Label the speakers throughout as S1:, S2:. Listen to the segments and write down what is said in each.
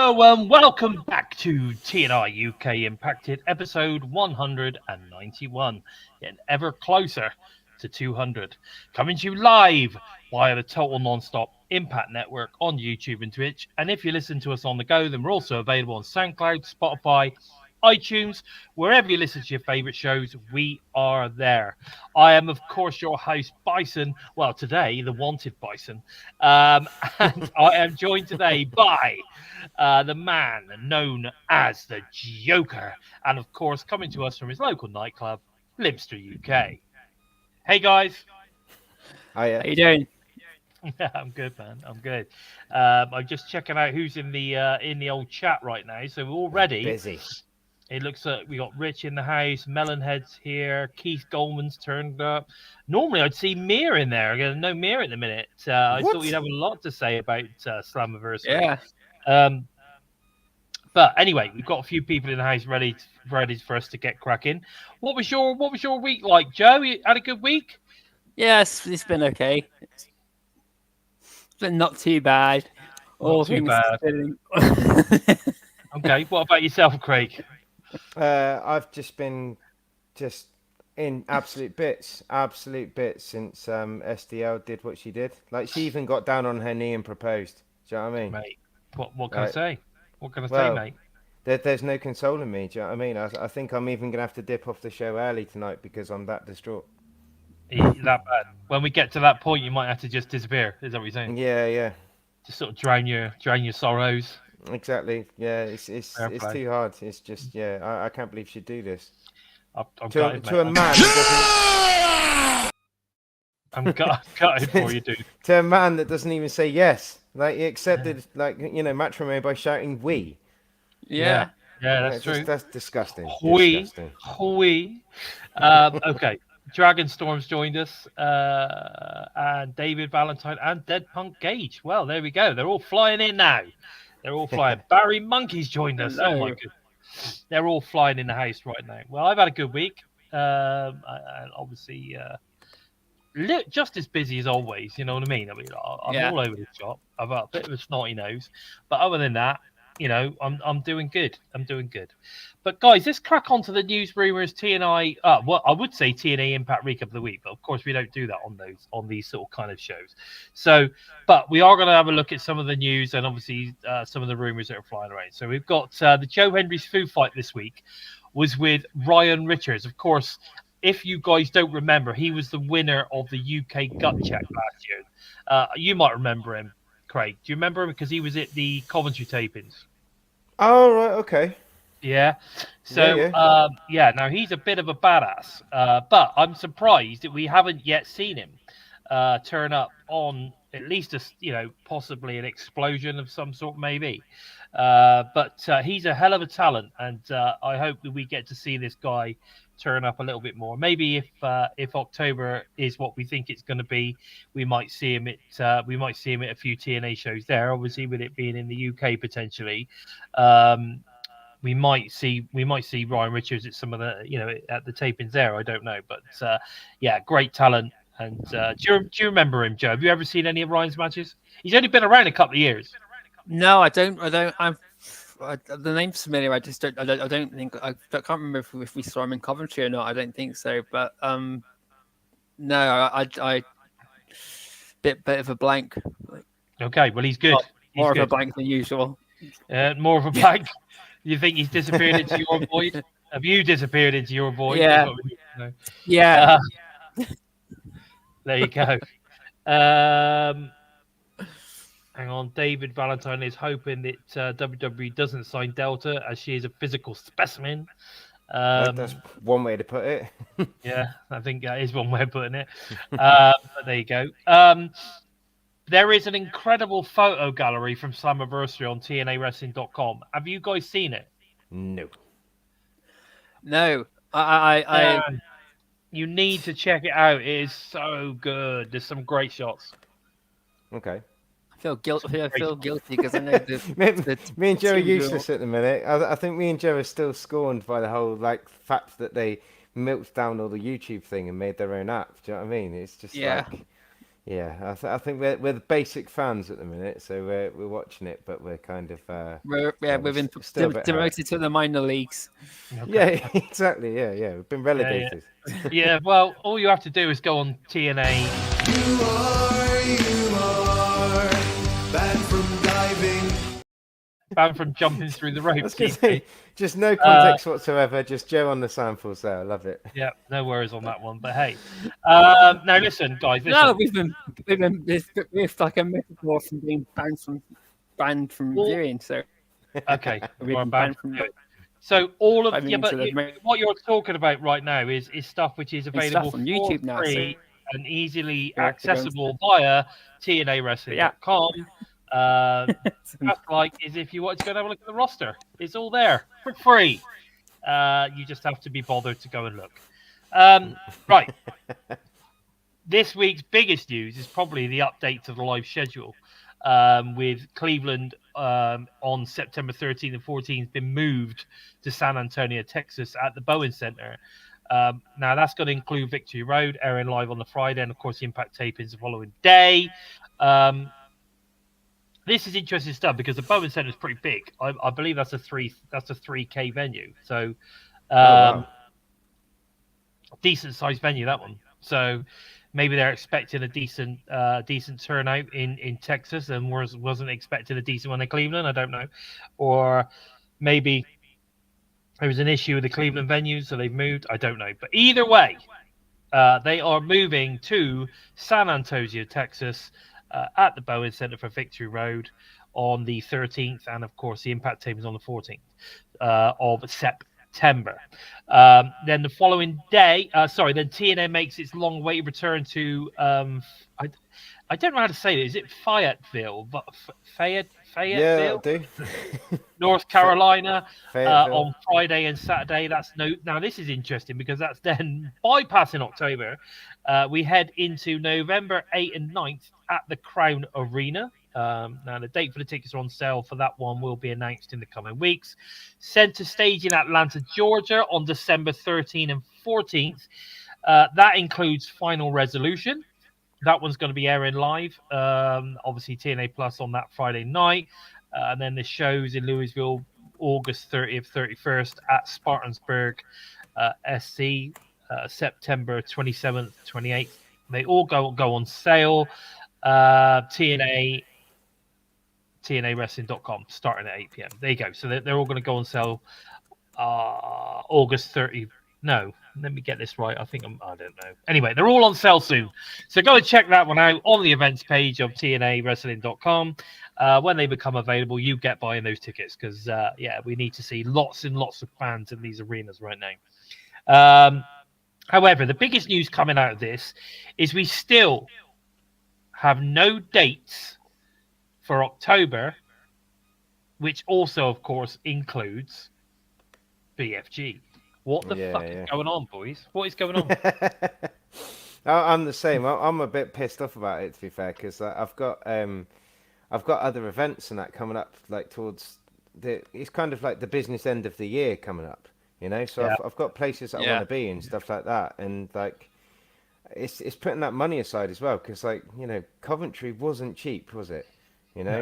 S1: Hello and welcome back to TNI-UK Impacted episode 191, getting ever closer to 200. Coming to you live via the Total Nonstop Impact Network on YouTube and Twitch. And if you listen to us on the go, then we're also available on SoundCloud, Spotify, iTunes, wherever you listen to your favorite shows, we are there. I am, of course, your host, Bison. Well, today, the wanted Bison. And I am joined today by the man known as the Joker. And, of course, coming to us from his local nightclub, LimpstarUK. Hey, guys.
S2: Hiya.
S3: How you doing?
S1: Yeah, I'm good, man. I'm good. I'm just checking out who's in the old chat right now. So we're already
S2: Busy.
S1: It looks like we got Rich in the house, Melonhead's here, Keith Goldman's turned up. Normally I'd see Mir in there. No Mir at the minute. I thought you'd have a lot to say about Slammiversary.
S3: Yeah.
S1: But anyway, we've got a few people in the house ready for us to get cracking. What was your week like, Joe? You had a good week?
S3: Yeah, it's been okay. It's been not too bad.
S1: Not too bad. Okay, what about yourself, Craig?
S2: I've just been in absolute bits since SDL did what she did. Like, she even got down on her knee and proposed. Do you know what I mean?
S1: Mate, what can I say? What can I
S2: Well,
S1: say, mate?
S2: There's no consoling me. Do you know what I mean? I think I'm even gonna have to dip off the show early tonight because I'm that distraught.
S1: That bad. When we get to that point, you might have to just disappear. Is that what you're saying?
S2: Yeah.
S1: Just sort of drown your sorrows.
S2: Exactly. Yeah, it's too hard. It's just I can't believe she'd do this. To a man who doesn't.
S1: I'm gutted for you, dude.
S2: To a man that doesn't even say yes. Like, he accepted matrimony by shouting "we."
S3: Yeah,
S1: that's true.
S2: That's disgusting.
S1: We. Okay. Dragonstorm's joined us, and David Valentine and Dead Punk Gage. Well, there we go. They're all flying in now. They're all flying. Barry Monkey's joined us.
S3: Hello.
S1: Oh my goodness. They're all flying in the house right now. Well, I've had a good week. Obviously, just as busy as always. You know what I mean? I'm all over the shop. I've got a bit of a snotty nose, but other than that, I'm doing good. I'm doing good. But guys, let's crack on to the news, rumors, TNI. Well, I would say TNA Impact Recap of the Week, but of course we don't do that on these sort of kind of shows. So, but we are going to have a look at some of the news and obviously some of the rumors that are flying around. So we've got the Joe Hendry's Foo Fight this week was with Ryan Richards. Of course, if you guys don't remember, he was the winner of the UK Gut Check last year. You might remember him, Craig. Do you remember him? Because he was at the Coventry tapings.
S2: Oh, right, okay.
S1: Yeah. So, now he's a bit of a badass, but I'm surprised that we haven't yet seen him turn up on at least possibly an explosion of some sort, maybe. But he's a hell of a talent, and I hope that we get to see this guy turn up a little bit more. Maybe if October is what we think it's going to be, we might see him at a few TNA shows there. Obviously, with it being in the UK potentially, we might see Ryan Richards at some of the at the tapings there. I don't know, but great talent. And do you remember him, Joe? Have you ever seen any of Ryan's matches? He's only been around a couple of years.
S3: No, I don't. The name's familiar. I just don't. I don't think. I can't remember if we saw him in Coventry or not. I don't think so. But no, I bit of a blank.
S1: Okay, well he's good.
S3: More of a blank than usual.
S1: More of a blank. You think he's disappeared into your void? Have you disappeared into your void?
S3: Yeah. Yeah.
S1: There you go. Hang on. David Valentine is hoping that WWE doesn't sign Delta as she is a physical specimen.
S2: That's one way to put it.
S1: Yeah, I think that is one way of putting it. But there you go. There is an incredible photo gallery from Slammiversary on TNAWrestling.com. Have you guys seen it?
S2: No.
S3: No.
S1: You need to check it out. It is so good. There's some great shots.
S2: Okay.
S3: I feel guilty because I know
S2: me and Joe are useless at the minute. I think me and Joe are still scorned by the whole fact that they milked down all the YouTube thing and made their own app. Do you know what I mean? It's just Yeah, I think we're the basic fans at the minute, so we're watching it, but we're kind of
S3: we've been
S2: still a bit
S3: demoted to the minor leagues.
S1: Okay.
S2: Yeah, exactly. Yeah. We've been relegated.
S1: Yeah, well, all you have to do is go on TNA.
S4: You are banned from diving.
S1: Banned from jumping through the
S2: I was
S1: ropes.
S2: going to say, just no context whatsoever, just Joe on the samples there. I love it.
S1: Yeah, no worries on that one. But hey, now listen, guys. Listen.
S3: No, we've been it's like a metaphor from being banned from viewing. So
S1: okay,
S3: we've been
S1: banned from viewing. So all of what you're talking about right now is stuff which is available
S3: on YouTube now,
S1: free and easily accessible via TNAWrestling.com. Just like is if you want to go and have a look at the roster, it's all there for free. You just have to be bothered to go and look. Right. This week's biggest news is probably the update to the live schedule. With Cleveland on September 13th and 14th been moved to San Antonio, Texas at the Bowen Center. Now that's going to include Victory Road, airing live on the Friday, and of course the Impact tapings the following day. This is interesting stuff because the Bowen Center is pretty big. I believe that's a 3K venue. So decent sized venue, that one. So maybe they're expecting a decent turnout in Texas and wasn't expecting a decent one in Cleveland. I don't know. Or maybe there was an issue with the Cleveland venue, so they've moved. I don't know. But either way, they are moving to San Antonio, Texas, at the Bowen Center for Victory Road on the 13th. And, of course, the Impact tape is on the 14th of September. Then the following day, then TNA makes its long-awaited return to, I don't know how to say it. Is it Fayetteville? Fayetteville?
S2: Yeah, do.
S1: North Carolina on Friday and Saturday. Now this is interesting because that's then bypassing October. We head into November 8th and 9th at the Crown Arena. Now the date for the tickets are on sale for that one will be announced in the coming weeks. Center stage in Atlanta, Georgia on December 13th and 14th. That includes Final Resolution. That one's going to be airing live. Obviously TNA Plus on that Friday night. And then the shows in Louisville, August 30th, 31st at Spartansburg, SC, September 27th, 28th. They all go on sale. TNAWrestling.com starting at 8 p.m. There you go. So they're all going to go on sale August 30th. No, let me get this right. I don't know. Anyway, they're all on sale soon. So go and check that one out on the events page of TNAWrestling.com. When they become available, you get buying those tickets because, we need to see lots and lots of fans in these arenas right now. However, the biggest news coming out of this is we still have no dates for October, which also, of course, includes BFG. What the fuck is going on, boys? What is going on?
S2: I'm the same. I'm a bit pissed off about it, to be fair, because I've got other events and that coming up, like towards it's kind of like the business end of the year coming up, you know. So I've got places that I want to be and stuff like that, and like it's putting that money aside as well, because like Coventry wasn't cheap, was it?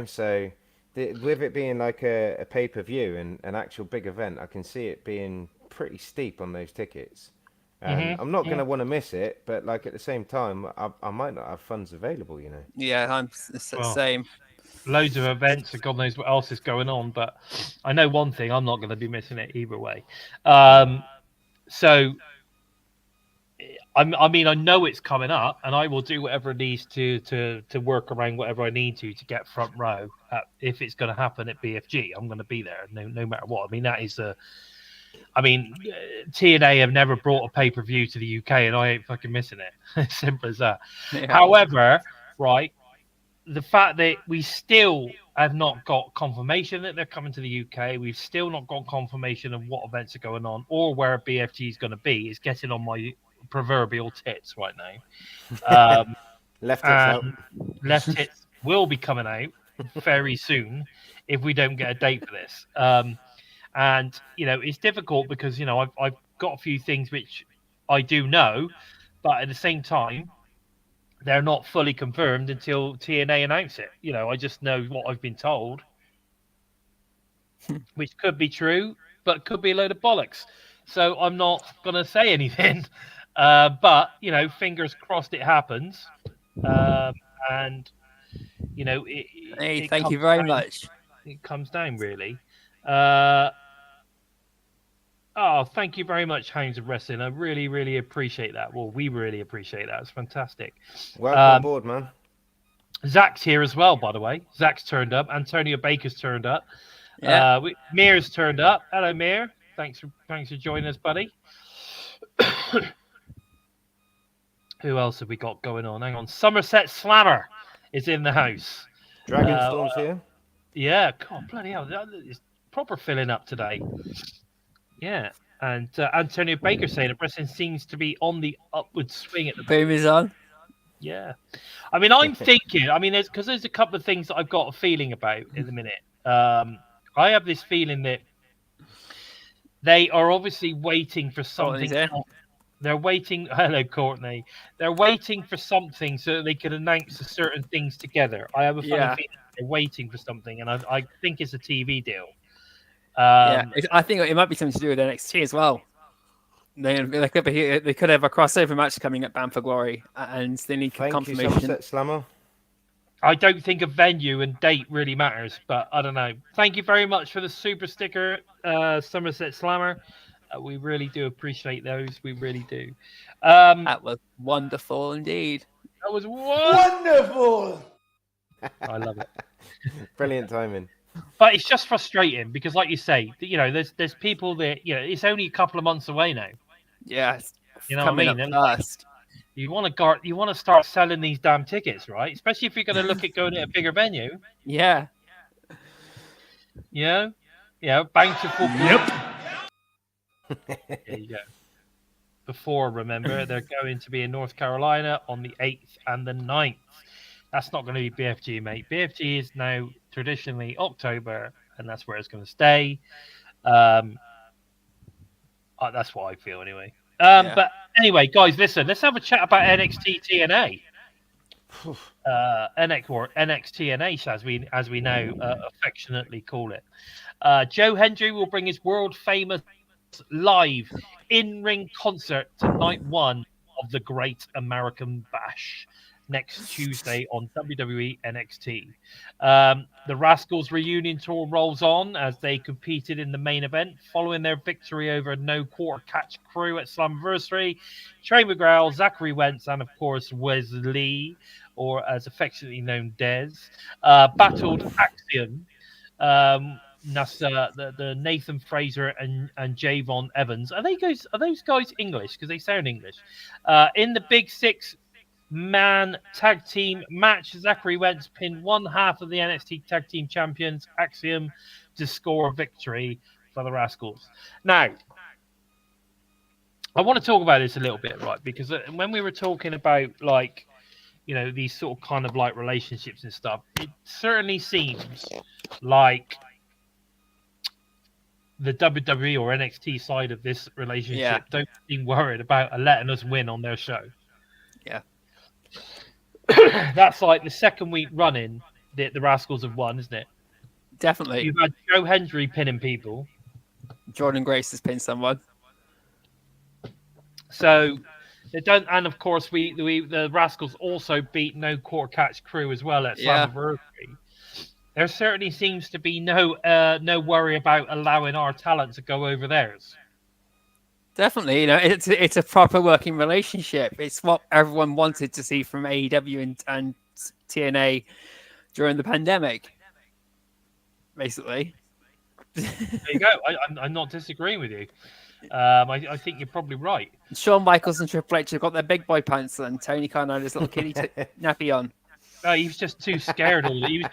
S2: So. With it being like a pay-per-view and an actual big event, I can see it being pretty steep on those tickets. I'm not going to want to miss it, but like at the same time, I might not have funds available,
S3: Yeah, I'm the same.
S1: Loads of events, and God knows what else is going on, but I know one thing, I'm not going to be missing it either way. So, I mean, I know it's coming up, and I will do whatever it needs to work around whatever I need to get front row. If it's going to happen at BFG, I'm going to be there, no matter what. I mean, that is TNA have never brought a pay-per-view to the UK, and I ain't fucking missing it. Simple as that. Yeah. However, right, the fact that we still have not got confirmation that they're coming to the UK, we've still not got confirmation of what events are going on or where BFG is going to be, is getting on my proverbial tits right now.
S2: Left tits out.
S1: Left tits will be coming out very soon if we don't get a date for this. And it's difficult because I've got a few things which I do know, but at the same time, they're not fully confirmed until TNA announce it. You know, I just know what I've been told, which could be true, but could be a load of bollocks. So I'm not going to say anything. But, you know, fingers crossed it happens. And, you know,
S3: Hey, thank you very much.
S1: It comes down, really. Thank you very much, Hounds of Wrestling. I really, really appreciate that. Well, we really appreciate that. It's fantastic.
S2: Welcome on board, man.
S1: Zach's here as well, by the way. Zach's turned up. Antonio Baker's turned up.
S3: Yeah.
S1: Mir's turned up. Hello, Mir. Thanks for joining us, buddy. Who else have we got going on? Hang on. Somerset Slammer is in the house.
S2: Dragonstorm's here.
S1: Yeah. God, bloody hell. It's proper filling up today. Yeah. And Antonio Baker saying that wrestling seems to be on the upward swing at the
S3: Boom is on.
S1: Yeah. I mean, I'm thinking, there's a couple of things that I've got a feeling about in a minute. I have this feeling that they are obviously waiting for something. They're waiting. Hello, Courtney. They're waiting for something so that they can announce certain things together. I have a funny feeling they're waiting for something, and I think it's a TV deal.
S3: I think it might be something to do with NXT as well. They could have a crossover match coming at Bound for Glory, and they need confirmation.
S2: Thank you, Somerset Slammer.
S1: I don't think a venue and date really matters, but I don't know. Thank you very much for the super sticker, Somerset Slammer. We really do appreciate those. We really do.
S3: That was wonderful indeed.
S1: That was wonderful. I love it.
S2: Brilliant timing.
S1: But it's just frustrating because, like you say, you know, there's people that, you know, it's only a couple of months away now.
S3: Yeah,
S1: you know what I mean. You want to start selling these damn tickets, right? Especially if you're going to look at going to a bigger venue.
S3: Yeah.
S1: Yeah. Bountiful.
S3: Yep.
S1: There you go. Before, remember, they're going to be in North Carolina on the 8th and the 9th. That's not going to be BFG, mate. BFG is now traditionally October, and that's where it's going to stay. That's what I feel, anyway. But anyway, guys, listen. Let's have a chat about NXT TNA. NXT TNA, as we now affectionately call it. Joe Hendry will bring his world famous live in-ring concert to night one of the Great American Bash next Tuesday on WWE NXT. The Rascals reunion tour rolls on as they competed in the main event following their victory over No Quarter Catch Crew at Slammiversary. Trey McGraw, Zachary Wentz, and of course Wesley, or as affectionately known Dez, battled Axiom. That's the Nathan Fraser and Javon Evans. Are those guys English? Because they sound English. In the Big Six-man tag team match, Zachary Wentz pinned one half of the NXT tag team champions, Axiom, to score a victory for the Rascals. Now, I want to talk about this a little bit, right? Because when we were talking about, like, you know, these sort of kind of like relationships and stuff, it certainly seems like the WWE or NXT side of this relationship don't seem worried about letting us win on their show.
S3: Yeah.
S1: That's like the second week running that the Rascals have won, isn't it?
S3: Definitely.
S1: You've had Joe Hendry pinning people.
S3: Jordan Grace has pinned someone.
S1: So they don't, and of course the Rascals also beat No Quarter Catch Crew as well at Slammiversary. There certainly seems to be no worry about allowing our talent to go over theirs.
S3: Definitely, you know, it's a proper working relationship. It's what everyone wanted to see from AEW and TNA during the pandemic, basically.
S1: There you go. I'm not disagreeing with you. I think you're probably right.
S3: Shawn Michaels and Triple H have got their big boy pants on. Tony Khan had his little kitty nappy on.
S1: No, he was just too scared. He was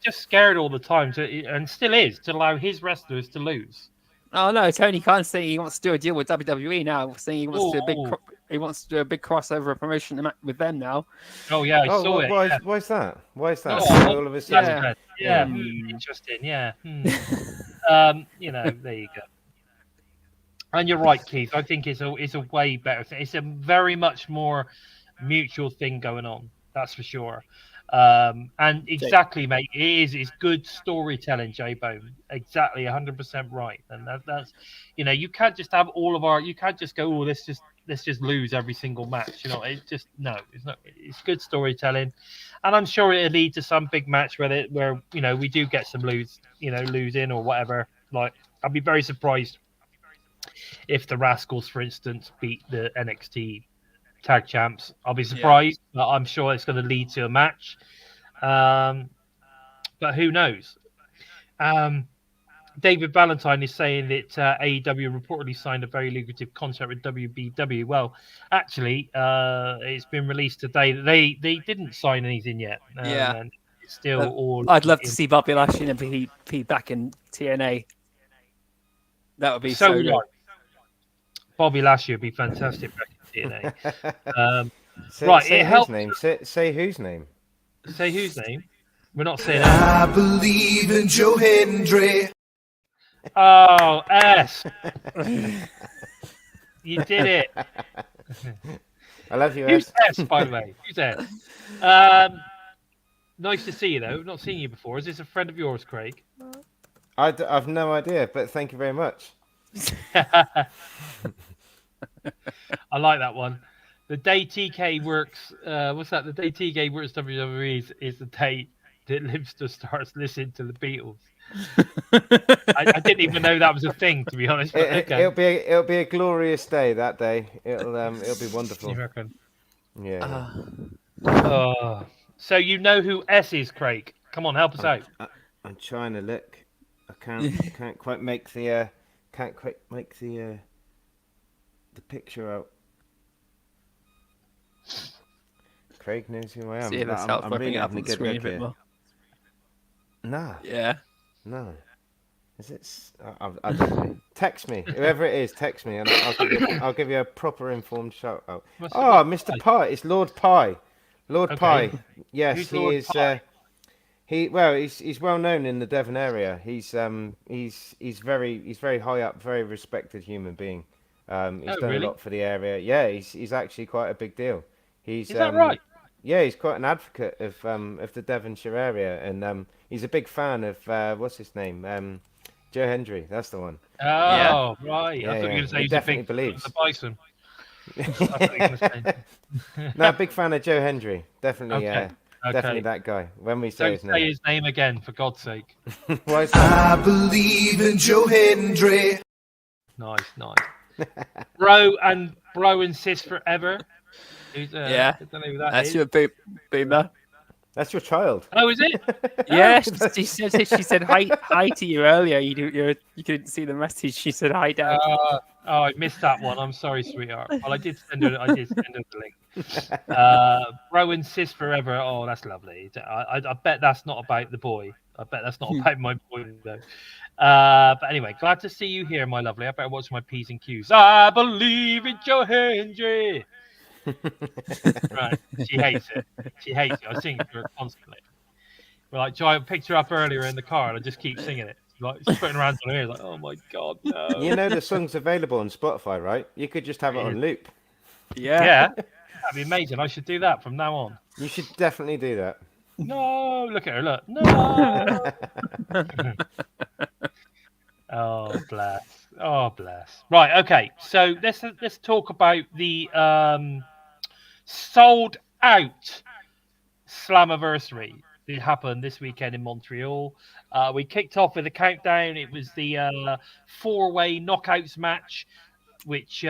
S1: just scared all the time, and still is, to allow his wrestlers to lose.
S3: Oh no, Tony Khan's saying he wants to do a deal with WWE now. Saying he wants to do a big crossover promotion with them now.
S1: Oh yeah, I saw it.
S2: Why is that? Why is that?
S1: All of a sudden, interesting. Yeah. You know, there you go. And you're right, Keith. I think it's a way better thing. It's a very much more mutual thing going on. That's for sure. And exactly, mate, it's good storytelling, J-Bone. Exactly, 100% right. And that's, you can't just have you can't just go, oh, let's just lose every single match. It's not. It's good storytelling, and I'm sure it'll lead to some big match where we do get some losing or whatever. Like, I'd be very surprised if the Rascals, for instance, beat the NXT tag champs. I'll be surprised, but I'm sure it's going to lead to a match. But who knows? David Valentine is saying that AEW reportedly signed a very lucrative contract with WBW. Well, actually, it's been released today that they didn't sign anything yet. And it's still all.
S3: I'd love to see Bobby Lashley and MVP back in TNA. That would be so good.
S1: Right. Bobby Lashley would be fantastic back in TNA.
S2: Say whose name? Say whose name?
S1: Say whose name? We're not saying
S4: I believe in Joe Hendry.
S1: Oh, S. You did it.
S2: I love you,
S1: Who's S, by the way? Who's S? Nice to see you, though. I've not seen you before. Is this a friend of yours, Craig?
S2: I've no idea, but thank you very much.
S1: I like that one. The day TK works, what's that? The day TK works WWE is the day that Limpster starts listening to the Beatles. I didn't even know that was a thing, to be honest.
S2: It'll be a glorious day that day. It'll be wonderful.
S1: You reckon?
S2: Yeah.
S1: So you know who S is, Craig? Come on, help us out.
S2: I'm trying to look. I can't quite make the picture out. Craig knows who I am.
S3: See if that's helpful.
S2: I'm really having a good look here. Nah.
S3: Yeah.
S2: No. Is it? I don't know. Text me, whoever it is. Text me, and I'll give you a proper informed shout out. Mr. Pie. It's Lord Pie. Lord Pie. Yes,
S1: Who's
S2: he
S1: Lord
S2: is.
S1: Pie?
S2: He's well known in the Devon area. He's very high up, very respected human being. He's done
S1: really?
S2: a lot for the area. Yeah, he's actually quite a big deal.
S1: Is that right?
S2: Yeah, he's quite an advocate of the Devonshire area, and he's a big fan of what's his name, Joe Hendry. That's the one.
S1: Oh, right.
S2: Yeah,
S1: I thought you were going to say he's
S2: definitely
S1: a big
S2: believes.
S1: fan of the Bison. That's what you were going to say.
S2: No, big fan of Joe Hendry. Definitely,
S1: Okay.
S2: definitely that guy. When we say
S1: Don't say his name again, for God's sake.
S2: Why is that?
S4: I believe in Joe Hendry.
S1: Nice. Bro and sis forever. Who's,
S3: Yeah.
S1: I don't know who that
S3: That's
S1: is.
S3: your boomer.
S2: That's your child.
S1: Oh, is it?
S3: Yeah, she said hi to you earlier. You couldn't see the message. She said hi, Dad.
S1: I missed that one. I'm sorry, sweetheart. Well, I did send her the link. Bro and sis forever. Oh, that's lovely. I bet that's not about the boy. I bet that's not about my boy, though. But anyway, glad to see you here, my lovely. I better watch my P's and Q's. I believe in Joe Hendry. Right, she hates it. I sing it to her constantly. Well, I picked her up earlier in the car, and I just keep singing it. Like, she's putting her hands on her ears, like, oh my God, no.
S2: You know the song's available on Spotify, right? You could just have it on loop.
S3: Yeah.
S1: That'd be amazing. I should do that from now on.
S2: You should definitely do that.
S1: No, look at her, look. No. Oh bless. Right, okay. So let's talk about the sold out Slammiversary. It happened this weekend in Montreal. We kicked off with a countdown. It was the 4-way knockouts match, which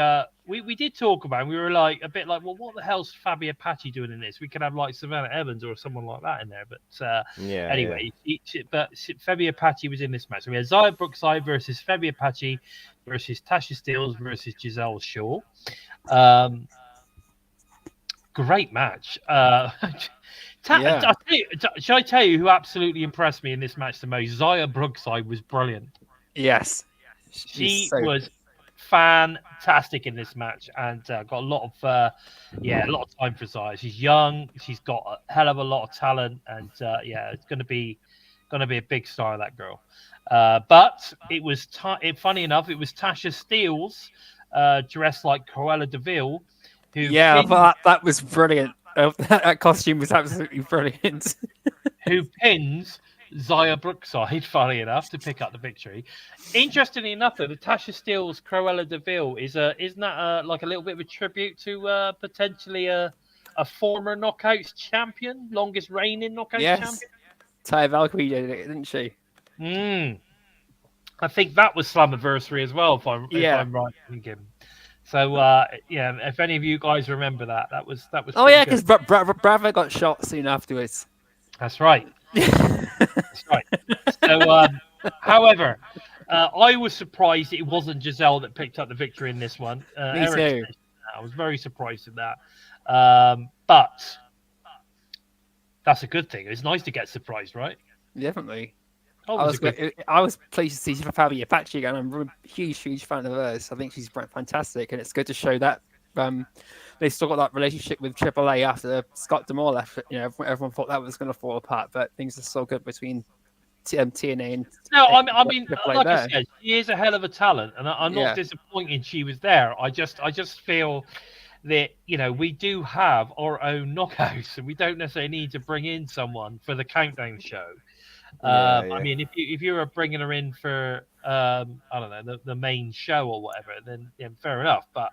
S1: we did talk about. We were like a bit like, well, what the hell's Fabi Apache doing in this? We could have like Savannah Evans or someone like that in there. But anyway, Fabi Apache was in this match. So we had Xia Brookside versus Fabi Apache versus Tasha Steelz versus Giselle Shaw. Great match. Should I tell you who absolutely impressed me in this match the most? Xia Brookside was brilliant.
S3: Yes.
S1: She was fantastic in this match and got a lot of time for Xia. She's young, she's got a hell of a lot of talent, and it's going to be a big star, that girl. But it was funny enough, it was Tasha Steelz dressed like Cruella de Vil who
S3: Yeah,
S1: pinned,
S3: but that was brilliant. That costume was absolutely brilliant.
S1: who pins Zaya Brookside, funny enough, to pick up the victory. Interestingly enough, though, Natasha Steele's Cruella de Vil isn't that like a little bit of a tribute to potentially a former Knockouts champion, longest reigning Knockouts
S3: Yes,
S1: champion?
S3: Taya Valkyrie did it, didn't she?
S1: I think that was Slammiversary as well, if
S3: Yeah.
S1: I'm right thinking. So yeah, if any of you guys remember that was
S3: Oh
S1: pretty
S3: yeah,
S1: good.
S3: because Bravo got shot soon afterwards.
S1: That's right. That's right. So, however, I was surprised it wasn't Giselle that picked up the victory in this one.
S3: Me
S1: Eric,
S3: too.
S1: I was very surprised at that. But that's a good thing. It's nice to get surprised, right?
S3: Definitely.
S1: Always
S3: I was pleased to see Fabi Apache again. I'm a huge fan of hers. I think she's fantastic, and it's good to show that they still got that relationship with AAA after Scott D'Amore left. You know, everyone thought that was going to fall apart, but things are so good between TNA and
S1: No, I mean,
S3: AAA
S1: like
S3: there.
S1: I said, she is a hell of a talent, and I'm not disappointed she was there. I just feel that we do have our own knockouts, and we don't necessarily need to bring in someone for the countdown show. I mean, if you were bringing her in for I don't know the main show or whatever, then fair enough. But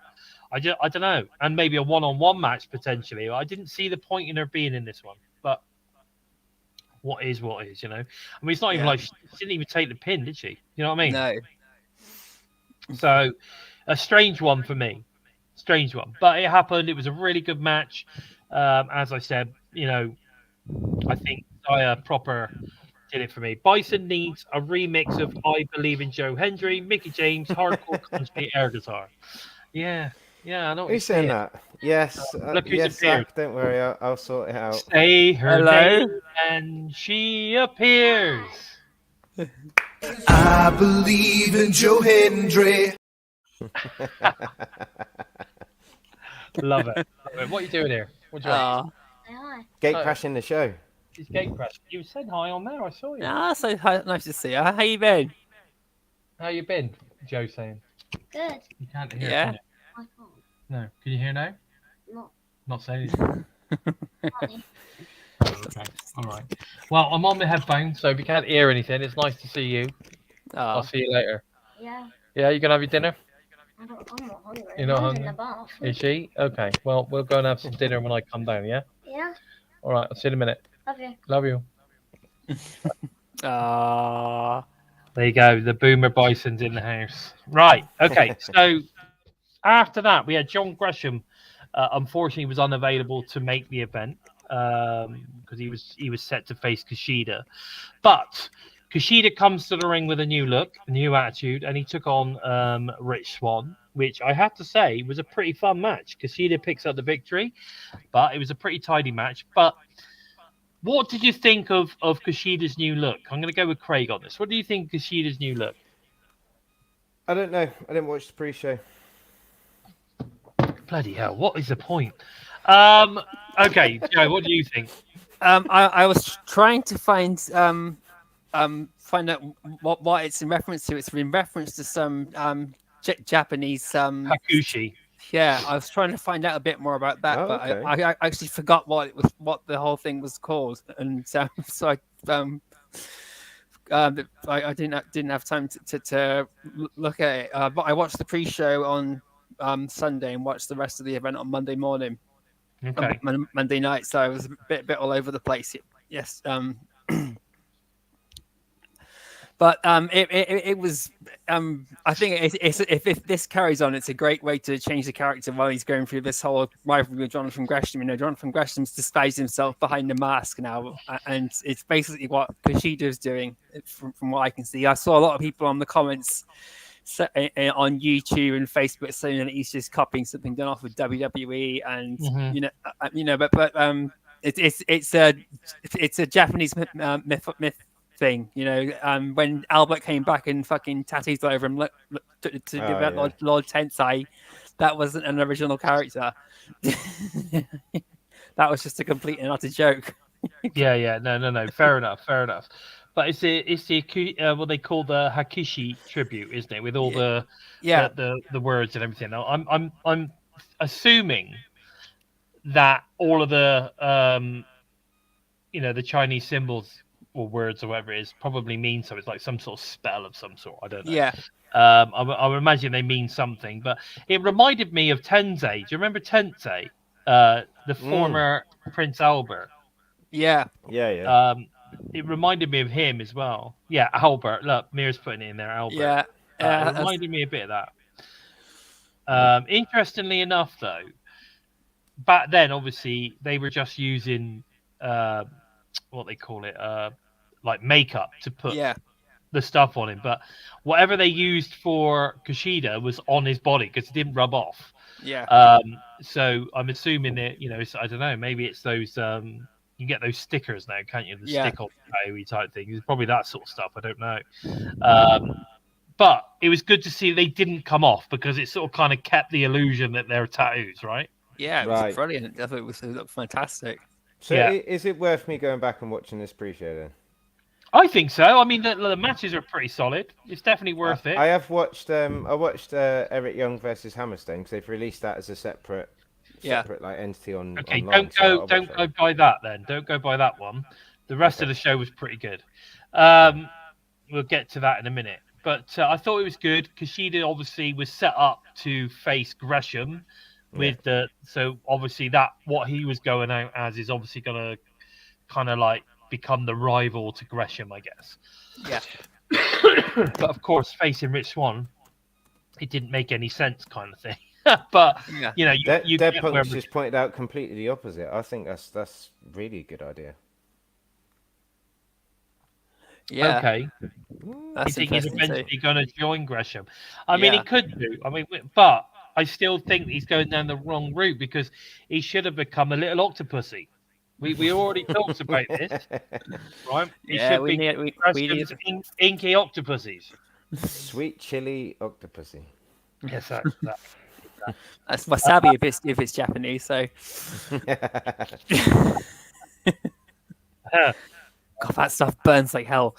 S1: I don't know, and maybe a one-on-one match potentially. I didn't see the point in her being in this one, but what is, I mean, it's not even like she didn't even take the pin, did she? You know what I mean?
S3: No.
S1: So a strange one for me, strange one, but it happened. It was a really good match. As I said, I think Zaya proper did it for me. Bison needs a remix of I Believe in Joe Hendry, Mickey James, Hardcore Country Air Guitar. Yeah, I know.
S2: Who's saying that? Yes,
S1: Look who's
S2: yes,
S1: appeared.
S2: Zach, don't worry, I'll sort it out.
S1: Say her
S3: Hello?
S1: name and she appears.
S4: I believe in Joe Hendry.
S1: Love it. What are you doing here? What do you want?
S2: Gate crashing the show.
S1: She's gate crashing. You said hi on there. I saw you.
S3: So nice to see you. How you been?
S1: How you been? Joe saying.
S5: Good.
S1: You can't hear.
S3: Yeah.
S1: Can you?
S5: I can't.
S1: No. Can you hear now?
S5: Not
S1: Not saying anything.
S5: funny.
S1: Okay. All right. Well, I'm on my headphones, so if you can't hear anything, it's nice to see you. I'll see you later.
S5: Yeah.
S1: Yeah, you gonna have your dinner?
S5: I'm not hungry.
S1: You're not
S5: Mom's in
S1: hungry?
S5: the bath.
S1: Is she? Okay. Well, we'll go and have some dinner when I come down. Yeah.
S5: Yeah.
S1: All right. I'll see you in a minute.
S5: Love you.
S1: Love you.
S3: There
S1: you go. The Boomer Bison's in the house. Right. Okay. So after that, we had John Gresham. Unfortunately, was unavailable to make the event because he was set to face Kushida. But Kushida comes to the ring with a new look, a new attitude, and he took on Rich Swann, which I have to say was a pretty fun match. Kushida picks up the victory, but it was a pretty tidy match. But what did you think of Kushida's new look? I'm going to go with Craig on this. What do you think of Kushida's new look?
S2: I don't know. I didn't watch the pre-show.
S1: Bloody hell! What is the point? Okay, Joe, what do you think?
S3: I was trying to find out what it's in reference to. It's in reference to some Japanese
S1: Hakushi.
S3: Yeah, I was trying to find out a bit more about that, but
S2: okay.
S3: I actually forgot what the whole thing was called, and so I didn't have time to look at it. But I watched the pre-show on Sunday and watched the rest of the event on Monday morning.
S1: Okay.
S3: Monday night, so I was a bit all over the place. Yes. But it was. I think if this carries on, it's a great way to change the character while he's going through this whole rivalry with Jonathan Gresham. Jonathan Gresham's disguised himself behind the mask now, and it's basically what Kushida's doing. From what I can see, I saw a lot of people on the comments on YouTube and Facebook saying that he's just copying something done off with WWE, and but it's a Japanese myth thing, when Albert came back and fucking tattoos all over him to develop Lord Tensai, that wasn't an original character. That was just a complete and utter joke.
S1: No, fair enough. But it's the what they call the Hakishi tribute, isn't it? With all the words and everything. Now, I'm assuming that all of the the Chinese symbols or words or whatever it is probably mean something. It's like some sort of spell of some sort. I don't know.
S3: Yeah.
S1: I would imagine they mean something, but it reminded me of Tensei. Do you remember Tensei, the former Prince Albert?
S3: Yeah.
S2: Yeah.
S1: It reminded me of him as well. Yeah, Albert. Look, Mir's putting it in there, Albert.
S3: Yeah.
S1: It reminded me a bit of that. Interestingly enough, though, back then, obviously, they were just using what they call it, like makeup to put the stuff on him. But whatever they used for Kushida was on his body because it didn't rub off.
S3: Yeah.
S1: So I'm assuming that, I don't know, maybe it's those you get those stickers now, can't you? The stick on AOE type thing. It's probably that sort of stuff. I don't know. But it was good to see they didn't come off because it sort of kind of kept the illusion that they're tattoos, right?
S3: Yeah, it was brilliant. I thought it looked fantastic.
S2: So is it worth me going back and watching this pre-show then?
S1: I think so. I mean, the matches are pretty solid. It's definitely worth it.
S2: I have watched. I watched Eric Young versus Hammerstone because they've released that as a separate like entity on.
S1: Okay,
S2: online,
S1: don't go by that then. Don't go by that one. The rest of the show was pretty good. We'll get to that in a minute. But I thought it was good. Kushida obviously was set up to face Gresham with so obviously that what he was going out as is obviously going to kind of like become the rival to Gresham, I guess.
S3: Yeah.
S1: But of course, facing Rich Swann, it didn't make any sense, kind of thing. But you
S2: Dead Punk's just pointed out completely the opposite. I think that's really a good idea.
S3: Yeah.
S1: Okay.
S3: That's
S1: you think he's eventually going to join Gresham? I mean, he could do. I mean, but I still think he's going down the wrong route because he should have become a little octopusy. We already talked about this, right? He should be Gresham's inky octopuses.
S2: Sweet chili octopusy.
S1: Yes,
S3: that's wasabi if it's Japanese. So. God, that stuff burns like hell.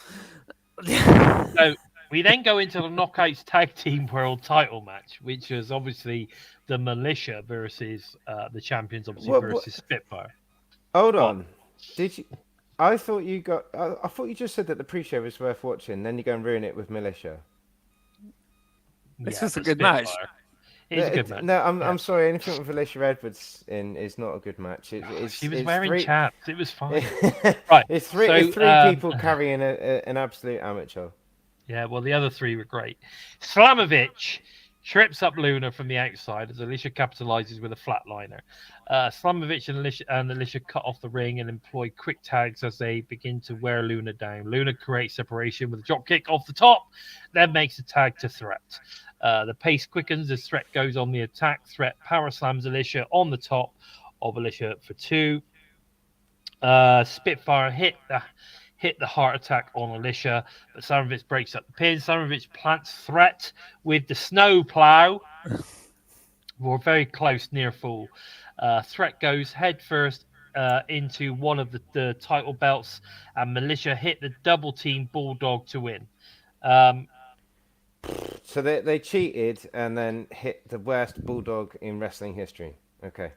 S1: So we then go into the Knockouts Tag Team World Title match, which was obviously the Militia versus the champions, obviously versus Spitfire.
S2: Hold on, did you? I thought you got. I thought you just said that the pre-show was worth watching. Then you go and ruin it with Militia.
S3: This was a good match.
S1: It's a good match.
S2: No, I'm sorry. Anything with Alicia Edwards in is not a good match.
S1: She was wearing chaps. It was fine.
S2: Right. It's three people carrying an absolute amateur.
S1: Yeah, well, the other three were great. Slamovich trips up Luna from the outside as Alicia capitalizes with a flatliner. Slamovich and Alicia cut off the ring and employ quick tags as they begin to wear Luna down. Luna creates separation with a drop kick off the top, then makes a tag to Threat. The pace quickens as Threat goes on the attack. Threat power slams Alicia on the top of Alicia for 2. Spitfire hit the heart attack on Alicia, but Slamovich breaks up the pin. Slamovich plants Threat with the snow plow. We're very close, near full. Threat goes head first into one of the title belts, and Militia hit the double team Bulldog to win.
S2: So they cheated and then hit the worst Bulldog in wrestling history. Okay.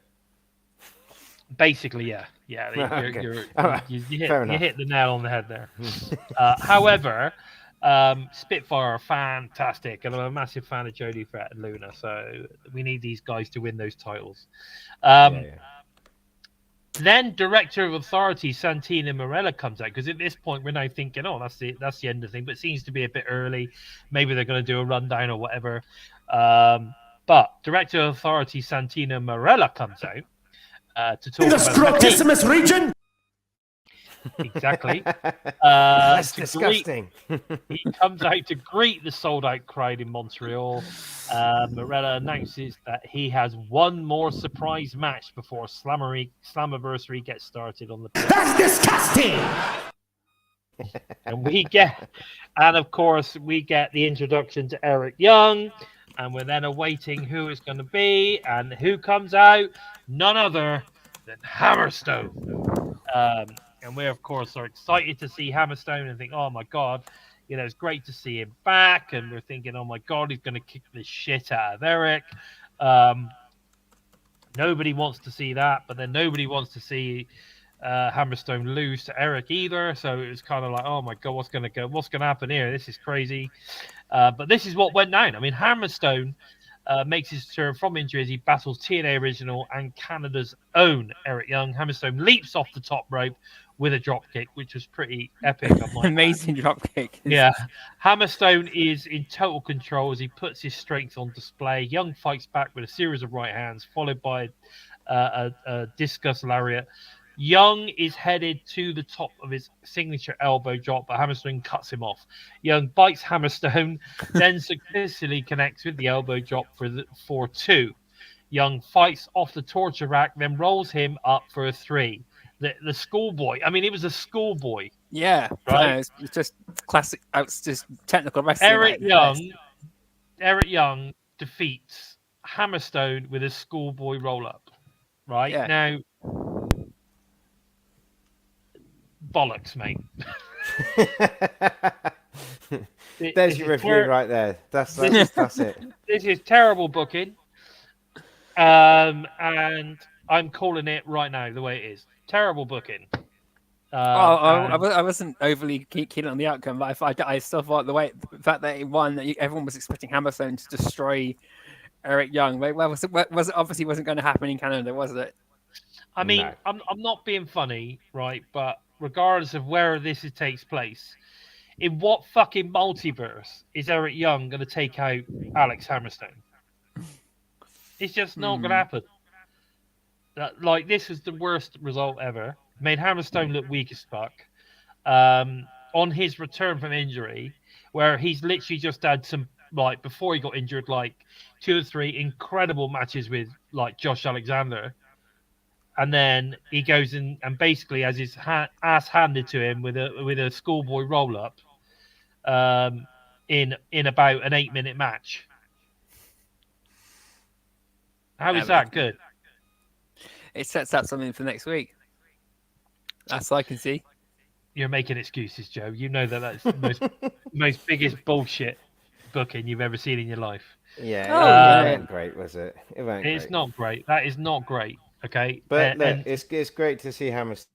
S1: Basically, yeah. You hit the nail on the head there. However, Spitfire are fantastic, and I'm a massive fan of Jodie Threat and Luna, so we need these guys to win those titles. Then Director of Authority Santana Marella comes out, because at this point we're now thinking, oh, that's the end of the thing, but it seems to be a bit early. Maybe they're going to do a rundown or whatever. But Director of Authority Santana Marella comes out to talk about
S4: the region.
S1: Exactly.
S2: That's disgusting.
S1: He comes out to greet the sold-out crowd in Montreal. Morella announces that he has one more surprise match before Slammiversary gets started on the pitch.
S4: That's disgusting.
S1: And of course, we get the introduction to Eric Young, and we're then awaiting who it's going to be, and who comes out? None other than Hammerstone. And we, of course, are excited to see Hammerstone and think, oh, my God, it's great to see him back. And we're thinking, oh, my God, he's going to kick the shit out of Eric. Nobody wants to see that, but then nobody wants to see Hammerstone lose to Eric either. So it was kind of like, oh my god, what's going to happen here? This is crazy. But this is what went down. I mean, Hammerstone makes his return from injury as he battles TNA original and Canada's own Eric Young. Hammerstone leaps off the top rope with a drop kick, which was pretty epic.
S3: Amazing drop kick.
S1: Yeah, Hammerstone is in total control as he puts his strength on display. Young fights back with a series of right hands, followed by a discus lariat. Young is headed to the top of his signature elbow drop, but Hammerstone cuts him off. Young bites Hammerstone, then successfully connects with the elbow drop for 2. Young fights off the torture rack, then rolls him up for a 3. The schoolboy. I mean, it was a schoolboy.
S3: Yeah,
S1: right.
S3: No, it's just classic. It's just technical wrestling.
S1: Eric Young defeats Hammerstone with a schoolboy roll up. Right now, bollocks, mate.
S2: There's your review right there. That's it.
S1: This is terrible booking. And I'm calling it right now the way it is. Terrible booking.
S3: I wasn't overly keen on the outcome, but I still thought the fact that he won, that everyone was expecting Hammerstone to destroy Eric Young. Was it obviously wasn't going to happen in Canada, was it?
S1: I mean, no. I'm not being funny, right? But regardless of where this takes place, in what fucking multiverse is Eric Young going to take out Alex Hammerstone? It's just not going to happen. Like, this is the worst result ever. Made Hammerstone look weak as fuck. On his return from injury, where he's literally just had some, like, before he got injured, like 2 or 3 incredible matches with, like, Josh Alexander. And then he goes in and basically has his ass handed to him with a schoolboy roll up in about an 8-minute match. How is that good?
S3: It sets up something for next week. That's all I can see.
S1: You're making excuses, Joe. You know that's the most biggest bullshit booking you've ever seen in your life.
S2: Yeah, it wasn't great, was it?
S1: It's not great. That is not great. Okay,
S2: but look, it's great to see Hammerstone.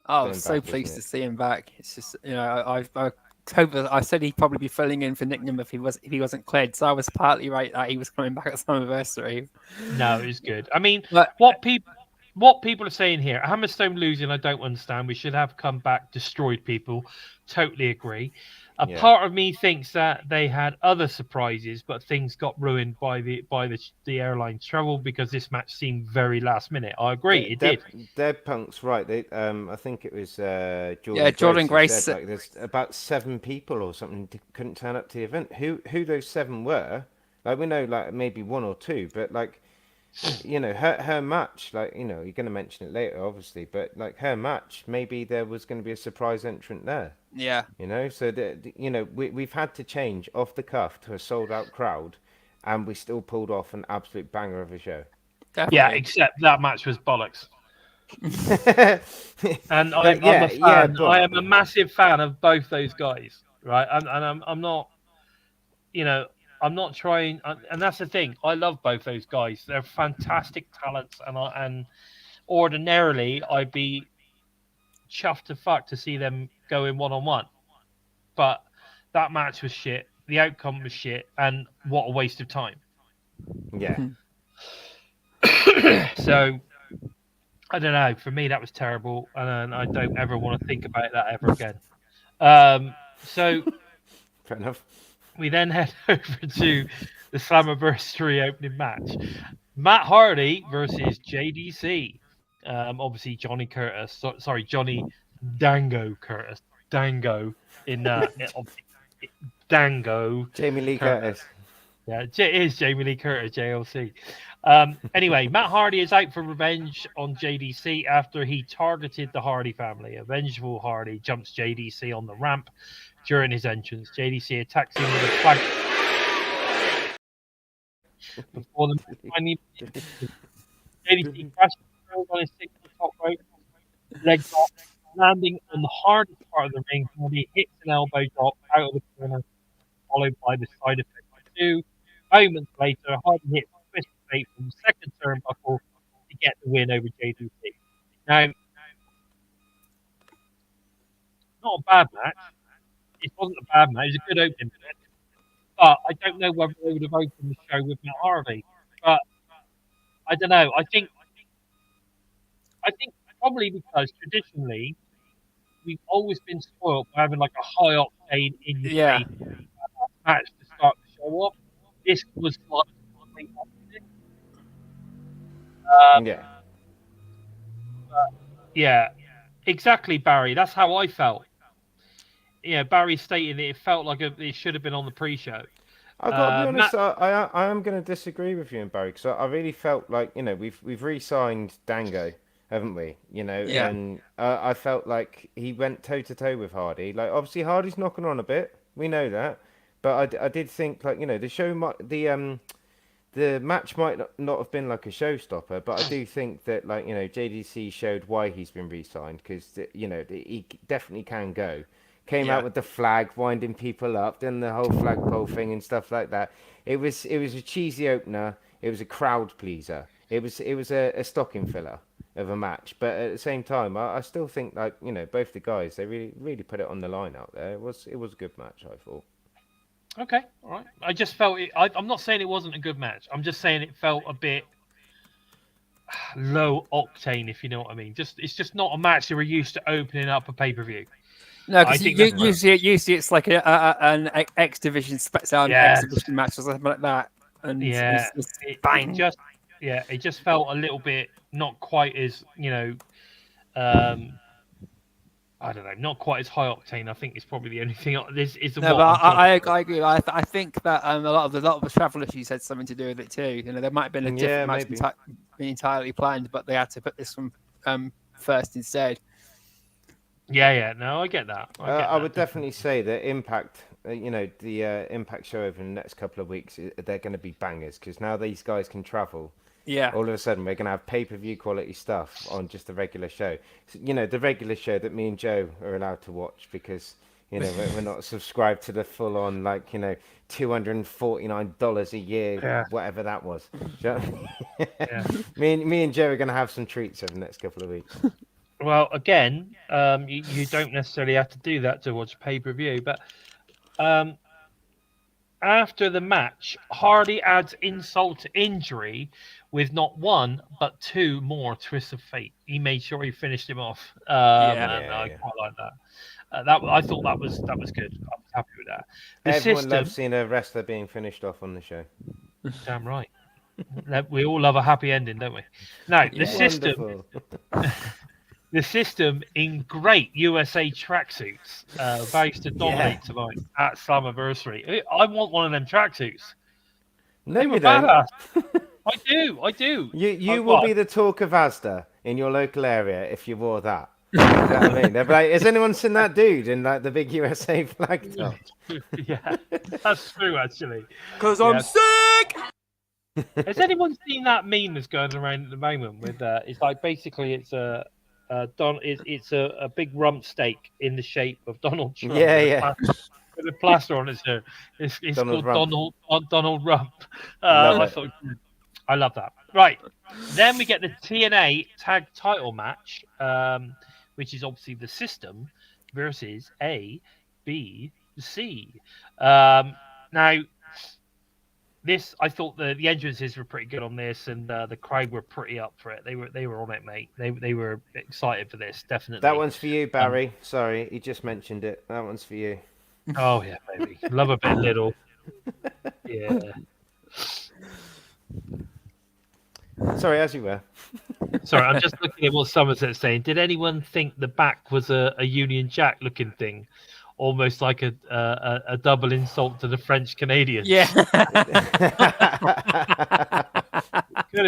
S3: Oh, I'm so pleased to see him back. It's just, you know, I said he'd probably be filling in for Nick Nim if he wasn't cleared. So I was partly right that he was coming back at Slammiversary.
S1: No, it was good. I mean, what people are saying here, Hammerstone losing, I don't understand. We should have come back, destroyed people. Totally agree. A part of me thinks that they had other surprises, but things got ruined by the airline's travel because this match seemed very last minute. I agree, it did.
S2: Dead Punk's right. They, I think it was Jordan
S3: Grace.
S2: Said, like, there's about 7 people or something couldn't turn up to the event. Who those 7 were? Like, we know, like, maybe 1 or 2, but like, you know, her match, like, you know, you're going to mention it later, obviously, but like her match, maybe there was going to be a surprise entrant there.
S3: Yeah.
S2: You know, so you know, we've had to change off the cuff to a sold out crowd, and we still pulled off an absolute banger of a show.
S3: Definitely.
S1: Yeah, except that match was bollocks. And I'm a fan. I am a massive fan of both those guys, right? And I'm not, you know, I'm not trying, and that's the thing. I love both those guys. They're fantastic talents, and ordinarily I'd be chuffed to fuck to see them go in 1-on-1. But that match was shit. The outcome was shit, and what a waste of time.
S2: Yeah.
S1: So I don't know. For me, that was terrible, and I don't ever want to think about that ever again. So
S2: fair enough.
S1: We then head over to the Slammiversary opening match. Matt Hardy versus JDC. Obviously, Johnny Dango Curtis. Dango in Dango.
S2: Jamie Lee Curtis.
S1: Yeah, it is Jamie Lee Curtis, JLC. Anyway, Matt Hardy is out for revenge on JDC after he targeted the Hardy family. A vengeful Hardy jumps JDC on the ramp during his entrance. JDC attacks him with a flag. Before the finally, JDC crashes on his 6-foot top rope, leg drop, landing on the hardest part of the ring when he hits an elbow drop out of the corner, followed by the side effect 2. Moments later, Hardy hits a twist of fate from the second turnbuckle to get the win over JDC. Now, not a bad match. It wasn't a bad match. It was a good opening match. But I don't know whether they would have opened the show with Matt Harvey. But I don't know. I think probably because traditionally we've always been spoiled by having like a high octane in your face match to start the show off. This was like complete opposite.
S2: Yeah.
S1: Yeah, exactly, Barry. That's how I felt. Yeah, Barry stating that it felt like it should have been on the pre-show.
S2: I've got to be honest. I am going to disagree with you, Barry, because I really felt like we've re-signed Dango, haven't we? And I felt like he went toe to toe with Hardy. Like obviously Hardy's knocking on a bit, we know that, but I did think like the show might the match might not have been like a showstopper, but I do think that like JDC showed why he's been re-signed because he definitely can go. Came out with the flag, winding people up, then the whole flagpole thing and stuff like that. It was a cheesy opener. It was a crowd pleaser. It was a stocking filler of a match. But at the same time, I still think like both the guys, they really put it on the line out there. It was a good match, I thought.
S1: Okay, all right. I just felt it. I'm not saying it wasn't a good match. I'm just saying it felt a bit low octane, if you know what I mean. It's just not a match that we're used to opening up a pay-per-view.
S3: No, because usually it's like an X Division SmackDown X Division match or something like that. And it's bang.
S1: It just felt a little bit not quite as I don't know, not quite as high octane. I think it's probably the only thing. This is
S3: no, but I agree. I think that a lot of the travel issues had something to do with it too. There might have been a different match being entirely planned, but they had to put this one first instead.
S1: Yeah. No, I get that.
S2: I would definitely say that Impact, the Impact show over the next couple of weeks, they're going to be bangers because now these guys can travel.
S3: Yeah.
S2: All of a sudden, we're going to have pay-per-view quality stuff on just the regular show. So, the regular show that me and Joe are allowed to watch because, we're not subscribed to the full-on, like, $249 a year, whatever that was. Me and Joe are going to have some treats over the next couple of weeks.
S1: Well, again, you don't necessarily have to do that to watch pay-per-view, but after the match, Hardy adds insult to injury with not one, but two more twists of fate. He made sure he finished him off. I quite like that. I thought that was good. I was happy with that.
S2: Everyone loves seeing a wrestler being finished off on the show.
S1: Damn right. We all love a happy ending, don't we? Now, the system in great USA tracksuits vows to dominate tonight at Slammiversary. I want one of them tracksuits.
S2: No, you don't.
S1: I do.
S2: You will be the talk of Asda in your local area if you wore that. You know what I mean? They'll be like, has anyone seen that dude in like the big USA flag top?
S1: Yeah, that's true actually.
S3: Because I'm sick.
S1: Has anyone seen that meme that's going around at the moment? With it's like basically it's a big rump steak in the shape of Donald Trump.
S2: Yeah.
S1: With a plaster on it. It's
S2: Donald
S1: called
S2: Rump.
S1: Donald Rump. I love that. Right. Then we get the TNA tag title match, which is obviously the system versus A, B, C. Now, this I thought the entrances were pretty good on this, and the crowd were pretty up for it. They were on it, mate. They were excited for this, definitely.
S2: That one's for you, Barry. Sorry, he just mentioned it. That one's for you.
S1: Oh yeah, baby. Love a bit little. Yeah.
S2: Sorry, as you were.
S1: Sorry, I'm just looking at what Somerset's saying. Did anyone think the back was a Union Jack looking thing? Almost like a double insult to the French Canadians.
S3: Yeah.
S1: Could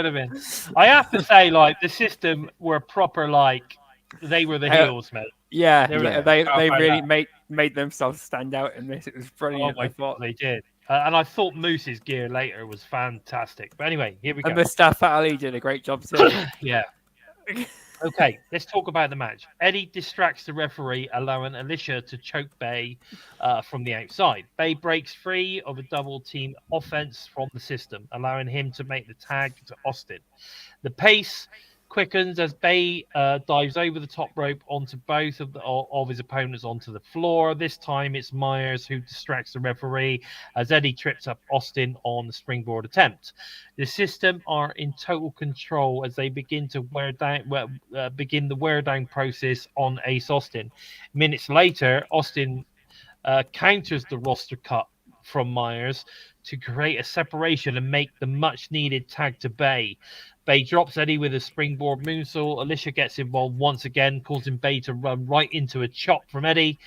S1: have been. I have to say, like, the system were proper, like, they were the heels, mate.
S3: Yeah, they really made themselves stand out in this. It was brilliant.
S1: Oh my God, they did. And I thought Moose's gear later was fantastic. But anyway, here we go.
S3: And Mustafa Ali did a great job too.
S1: Yeah. Okay, let's talk about the match. Eddie distracts the referee, allowing Alicia to choke Bay from the outside. Bay breaks free of a double team offense from the system, allowing him to make the tag to Austin. The pace quickens as Bay dives over the top rope onto both of his opponents onto the floor. This time it's Myers who distracts the referee as Eddie trips up Austin on the springboard attempt. The system are in total control as they begin to begin the wear down process on Ace Austin. Minutes later, Austin counters the roster cut from Myers to create a separation and make the much needed tag to Bay. Bay drops Eddie with a springboard moonsault. Alicia gets involved once again, causing Bay to run right into a chop from Eddie.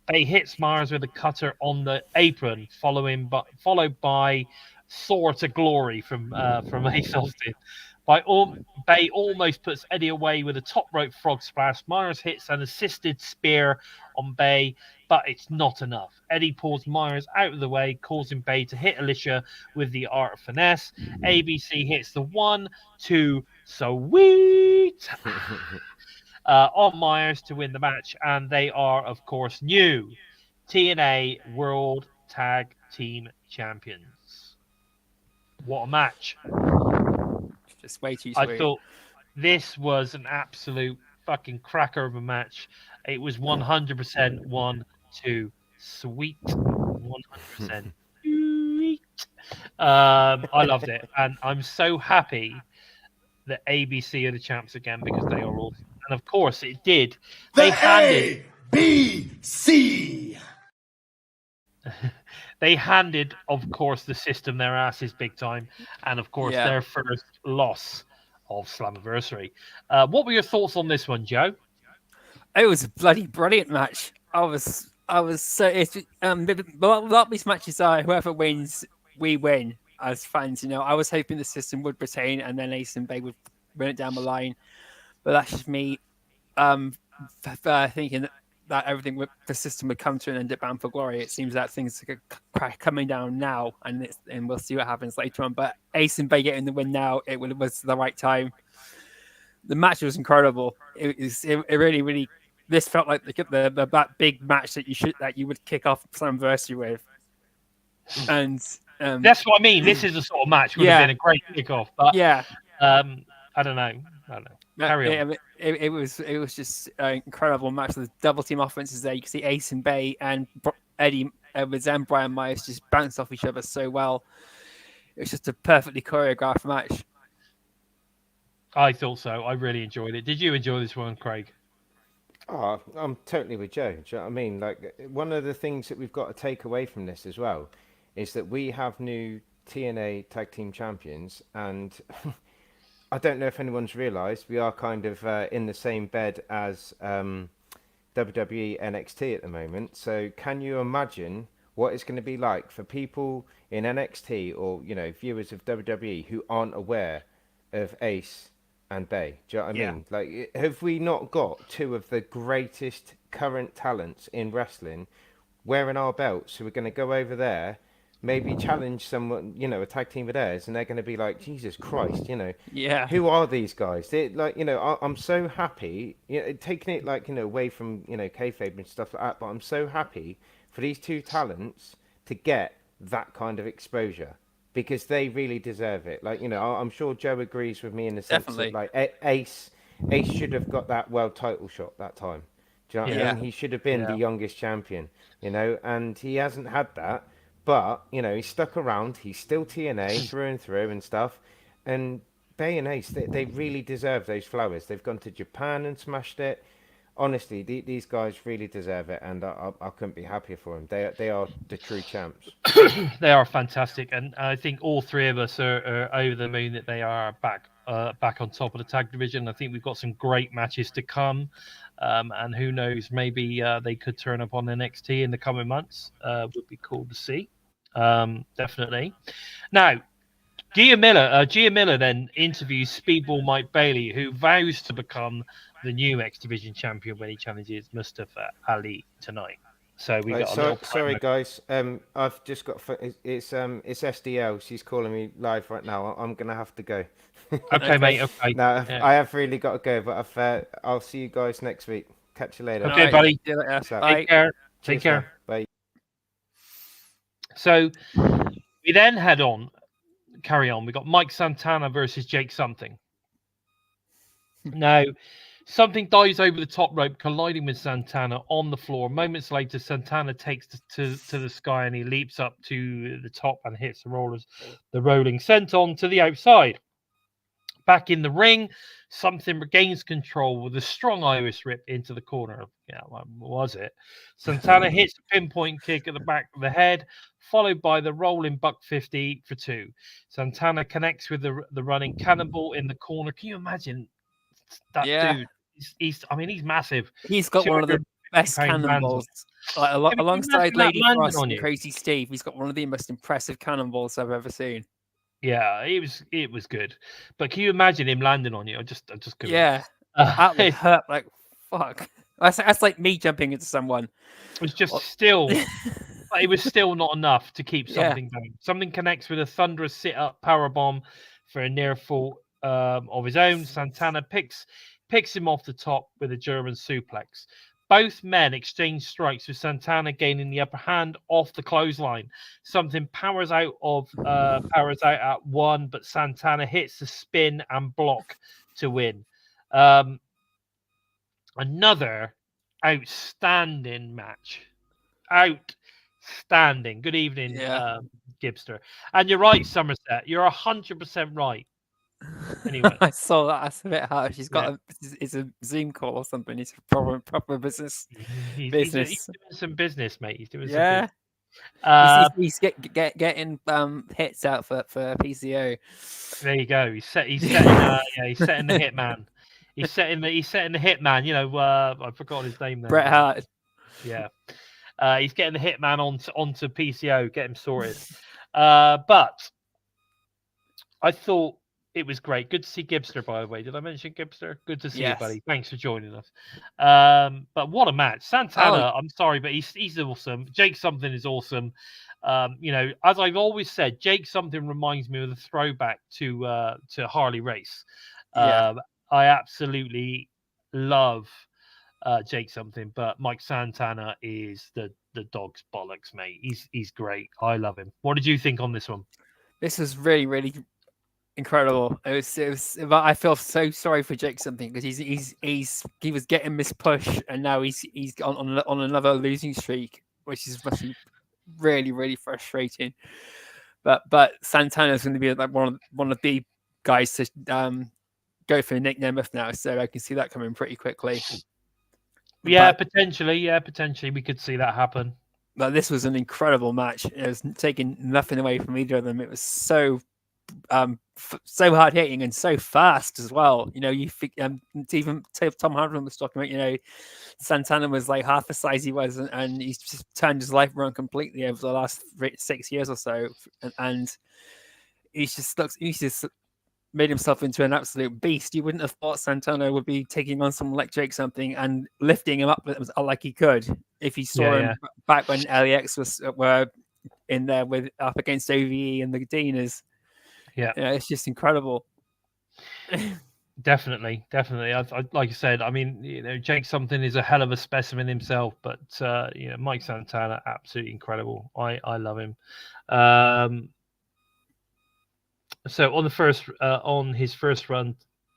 S1: Bay hits Myers with a cutter on the apron, followed by Soar to Glory from Ace Austin. Bay almost puts Eddie away with a top rope frog splash. Myers hits an assisted spear on Bay, but it's not enough. Eddie pulls Myers out of the way, causing Bay to hit Alicia with the art of finesse. ABC hits the 1, 2, sweet on Myers to win the match, and they are, of course, new TNA World Tag Team Champions. What a match!
S3: Just way too sweet.
S1: I thought this was an absolute fucking cracker of a match. It was 100% 1, 2, sweet. 100% sweet. I loved it. And I'm so happy that ABC are the champs again because they are awesome. And of course, it did. They handed
S4: ABC.
S1: They handed, of course, the system their asses big time, and of course their first loss of Slammiversary. What were your thoughts on this one, Joe?
S3: It was a bloody brilliant match. I was so it's a lot of these matches are whoever wins, we win as fans. You know, I was hoping the system would retain and then Ace and Bay would win it down the line, but that's just me thinking that everything with the system would come to an end at Bound for Glory. It seems that things are coming down now, and we'll see what happens later on. But Ace and Bay getting the win now, it was the right time. The match was incredible. It really this felt like that big match that you would kick off Slammiversary with. And
S1: that's what I mean. This is the sort of match would have been a great kickoff. But I don't know. Carry on.
S3: It was just an incredible match. The double team offenses there. You can see Ace and Bay and Eddie Edwards and Brian Myers just bounced off each other so well. It was just a perfectly choreographed match.
S1: I thought so. I really enjoyed it. Did you enjoy this one, Craig?
S2: Oh, I'm totally with Joe. Do you know what I mean? Like, one of the things that we've got to take away from this as well is that we have new TNA Tag Team Champions, and I don't know if anyone's realised, we are kind of in the same bed as WWE NXT at the moment. So can you imagine what it's going to be like for people in NXT or, you know, viewers of WWE who aren't aware of Ace and Bay? Do you know what I mean? Like, have we not got two of the greatest current talents in wrestling wearing our belts who are going to go over there, maybe challenge someone, you know, a tag team of theirs, and they're going to be like, Jesus Christ, you know, who are these guys? They, like, you know, I'm so happy, you know, taking it, like, you know, away from, you know, kayfabe and stuff like that, but I'm so happy for these two talents to get that kind of exposure because they really deserve it. Like, you know, I'm sure Joe agrees with me in the sense that, like, Ace should have got that world title shot that time. Do you know what I mean? He should have been the youngest champion, you know, and he hasn't had that. But, you know, he's stuck around. He's still TNA through and through and stuff. And Bay and Ace, they really deserve those flowers. They've gone to Japan and smashed it. Honestly, these guys really deserve it. And I couldn't be happier for them. They are the true champs.
S1: They are fantastic. And I think all three of us are over the moon that they are back on top of the tag division. I think we've got some great matches to come. And who knows, maybe they could turn up on NXT in the coming months. Would be cool to see. Definitely. Now, Gia Miller then interviews Speedball Mike Bailey, who vows to become the new X Division champion when he challenges Mustafa Ali tonight. So we
S2: Right,
S1: got a little.
S2: sorry
S1: promo.
S2: guys. I've just got it's SDL. She's calling me live right now. I'm gonna have to go.
S1: Okay, mate. Okay.
S2: No,
S1: Yeah.
S2: I have really got to go, but I'll see you guys next week. Catch you later.
S1: Okay,
S3: Alright,
S1: buddy.
S3: see you later.
S2: Peace out.
S3: Bye.
S1: Take care. Take
S2: Cheers,
S1: care.
S2: man. Bye.
S1: So we then carry on. We got Mike Santana versus Jake Something. Now, Something dives over the top rope, colliding with Santana on the floor. Moments later, Santana takes to the sky and he leaps up to the top and hits the rolling senton to the outside. Back in the ring, Something regains control with a strong Irish rip into the corner. Yeah, what was it? Santana hits a pinpoint kick at the back of the head, followed by the rolling buck 50 for 2. Santana connects with the running cannonball in the corner. Can you imagine that dude? He's massive.
S3: He's got one of the best
S1: 250-pound
S3: cannonballs.
S1: Can you
S3: Alongside
S1: imagine that
S3: Lady
S1: landing
S3: Frost
S1: on
S3: and
S1: you?
S3: Crazy Steve, he's got one of the most impressive cannonballs I've ever seen.
S1: Yeah, it was good. But can you imagine him landing on you? I just couldn't.
S3: Yeah, that would hurt like fuck. That's like me jumping into someone.
S1: It was just still, it was still not enough to keep Something down. Something connects with a thunderous sit-up powerbomb for a near fall of his own. Santana picks him off the top with a German suplex. Both men exchange strikes, with Santana gaining the upper hand off the clothesline. Something powers out at 1, but Santana hits the spin and block to win. Another outstanding match. Outstanding. Good evening, Gibster. And you're right, Somerset. You're 100% right. Anyway,
S3: I saw that. That's a bit harsh. He's got it's a Zoom call or something. He's proper business.
S1: He's doing some business, mate. He's doing some business.
S3: He's getting hits out for PCO.
S1: There you go. He's setting the hitman. He's setting the hitman. You know, I forgot his name there.
S3: Bret Hart.
S1: Yeah. He's getting the hitman onto PCO, get him sorted. But I thought it was great. Good to see Gibster, by the way. Did I mention Gibster? Good to see you, buddy. Thanks for joining us. But what a match. Santana, I'm sorry, but he's awesome. Jake Something is awesome. You know, as I've always said, Jake Something reminds me of a throwback to Harley Race. I absolutely love Jake Something, but Mike Santana is the dog's bollocks, mate. He's great. I love him. What did you think on this one?
S3: This was really, really incredible. It was. I feel so sorry for Jake Something because he was getting this push and now he's on another losing streak, which is really, really frustrating. But Santana is going to be like one of the guys to go for Nick Nemeth now, so I can see that coming pretty quickly.
S1: Potentially we could see that happen.
S3: But this was an incredible match. It was taking nothing away from either of them. It was so hard hitting and so fast as well. You know, even Tom Hartman was talking about, you know, Santana was like half the size he was, and he's just turned his life around completely over the last 6 years or so, and he's just made himself into an absolute beast. You wouldn't have thought Santana would be taking on someone like Jake Something and lifting him up like he could if you saw him back when LAX were in there up against OVE and the Deaners. Yeah, it's just incredible.
S1: Definitely. I like I said, I mean, you know, Jake Something is a hell of a specimen himself, but you know, Mike Santana, absolutely incredible. I love him. So on his first run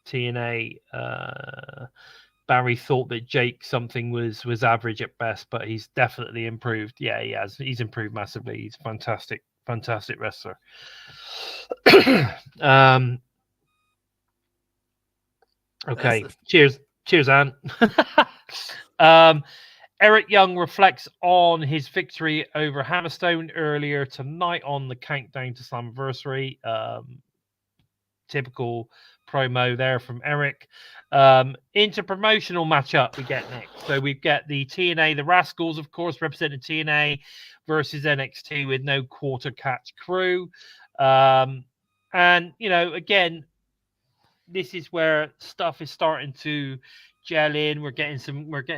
S1: TNA, Barry thought that Jake Something was average at best, but he's definitely improved. Yeah, he has. He's improved massively. He's fantastic wrestler. Okay. Cheers, Anne. Eric Young reflects on his victory over Hammerstone earlier tonight on the countdown to Slammiversary. Typical promo there from Eric. Inter-promotional matchup we get next. So we've got the TNA, the Rascals, of course, representing TNA versus NXT with no quarter catch crew. And, you know, again, this is where stuff is starting to gelling. We're getting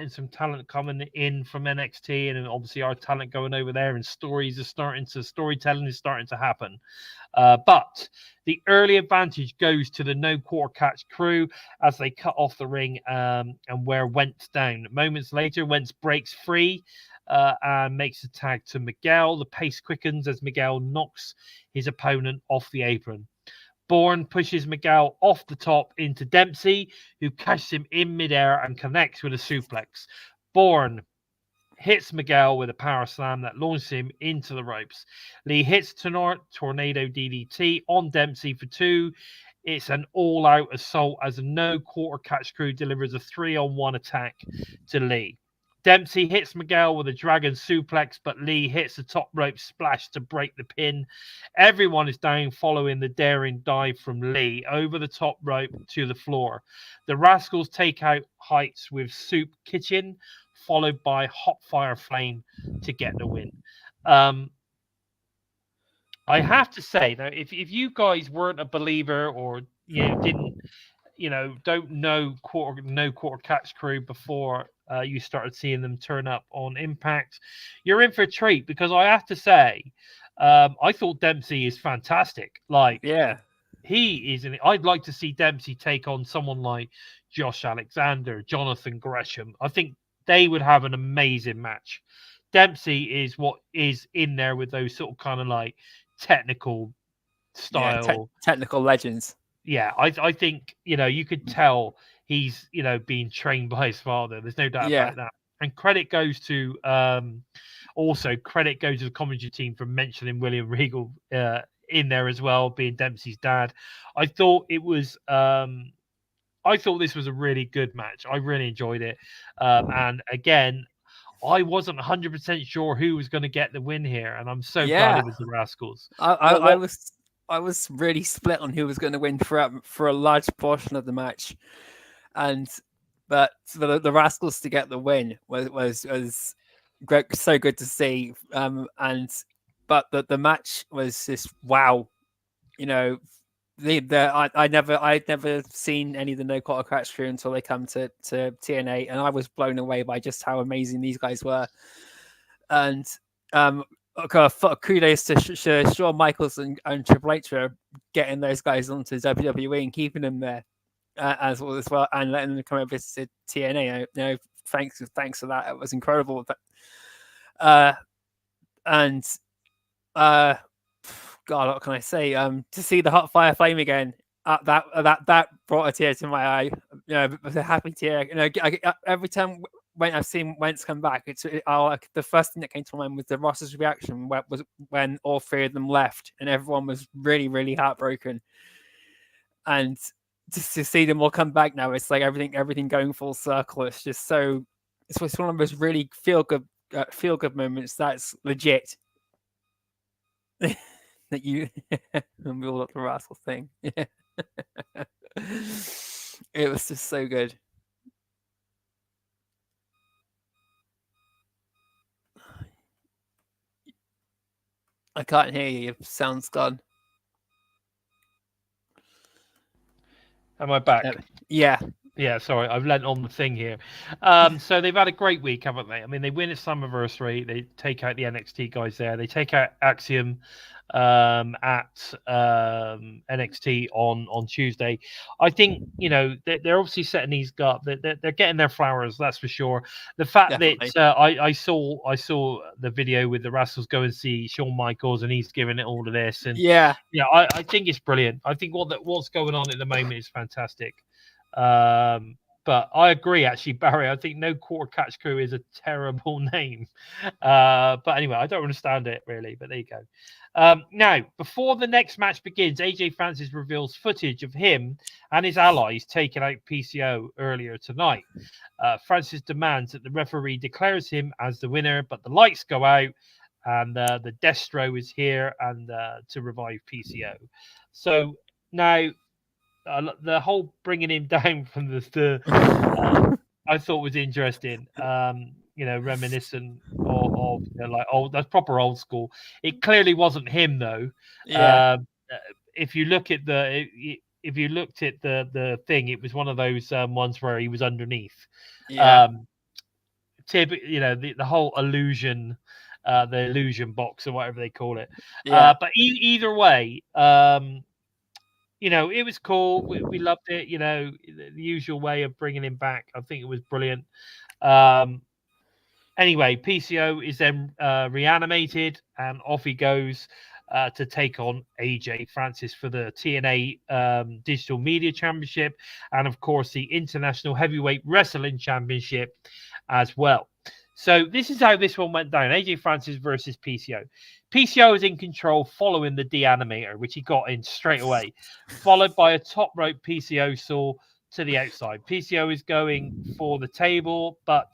S1: some talent coming in from NXT, and obviously our talent going over there, and storytelling is starting to happen. But the early advantage goes to the no quarter catch crew as they cut off the ring, and where Wentz down. Moments later, Wentz breaks free and makes a tag to Miguel. The pace quickens as Miguel knocks his opponent off the apron. Bourne pushes Miguel off the top into Dempsey, who catches him in midair and connects with a suplex. Bourne hits Miguel with a power slam that launches him into the ropes. Lee hits Tornado DDT on Dempsey for 2. It's an all-out assault as a no quarter catch crew delivers a 3-on-1 attack to Lee. Dempsey hits Miguel with a dragon suplex, but Lee hits the top rope splash to break the pin. Everyone is down following the daring dive from Lee over the top rope to the floor. The Rascals take out Heights with Soup Kitchen, followed by Hot Fire Flame to get the win. I have to say, now, if you guys weren't a believer or don't know no quarter catch crew before you started seeing them turn up on Impact, you're in for a treat, because I have to say, I thought Dempsey is fantastic. Like,
S3: Yeah.
S1: he is. I'd like to see Dempsey take on someone like Josh Alexander, Jonathan Gresham. I think they would have an amazing match. Dempsey is what is in there with those sort of kind of like technical style,
S3: technical legends.
S1: Yeah, I think, you could tell he's, being trained by his father. There's no doubt about that. And credit goes to the commentary team for mentioning William Regal in there as well, being Dempsey's dad. I thought this was a really good match. I really enjoyed it. And again, I wasn't 100% sure who was going to get the win here, and I'm so glad it was the Rascals.
S3: I was really split on who was going to win for a large portion of the match, but for the Rascals to get the win was great, so good to see. But the match was just wow. I'd never seen any of the no quarter catch crew until they come to TNA, and I was blown away by just how amazing these guys were. And kudos to Shawn Michaels and Triple H for getting those guys onto WWE and keeping them there as well, and letting them come over to TNA. Thanks for that. It was incredible. God, what can I say? To see the Hot Fire Flame again, that brought a tear to my eye. It was a happy tear. Every time when I've seen Wentz come back, the first thing that came to mind was the Ross's reaction when all 3 of them left, and everyone was really, really heartbroken. And just to see them all come back now, it's like everything going full circle. It's just so. It's one of those really feel good moments. That's legit. That you build up the Rascals thing. It was just so good. I can't hear you. Your sound's gone.
S1: Am I back?
S3: Yeah.
S1: Yeah, sorry, I've lent on the thing here. So they've had a great week, haven't they? I mean, they win at Slammiversary. They take out the NXT guys there. They take out Axiom at NXT on Tuesday. I think, they're obviously setting these up. They're getting their flowers, that's for sure. The fact
S3: Definitely.
S1: that I saw the video with the Rascals go and see Shawn Michaels, and he's giving it all of this. And I think it's brilliant. I think what's going on at the moment is fantastic. But I agree, actually, Barry. I think no quarter catch crew is a terrible name. But anyway, I don't understand it really, but there you go. Now, before the next match begins, AJ Francis reveals footage of him and his allies taking out PCO earlier tonight. Francis demands that the referee declares him as the winner, but the lights go out and the Destro is here and to revive PCO. So now, the whole bringing him down from I thought was interesting. Reminiscent of that's proper old school. It clearly wasn't him though.
S3: Yeah.
S1: If you look at if you looked at the thing, it was one of those ones where he was underneath.
S3: Yeah.
S1: The whole illusion, the illusion box or whatever they call it.
S3: Yeah.
S1: But either way, it was cool. We loved it. The usual way of bringing him back. I think it was brilliant. Anyway, PCO is then reanimated, and off he goes to take on AJ Francis for the TNA Digital Media Championship, and of course the International Heavyweight Wrestling Championship as well. So this is how this one went down. AJ Francis versus PCO. PCO is in control following the deanimator, which he got in straight away, followed by a top rope PCO saw to the outside. PCO is going for the table, but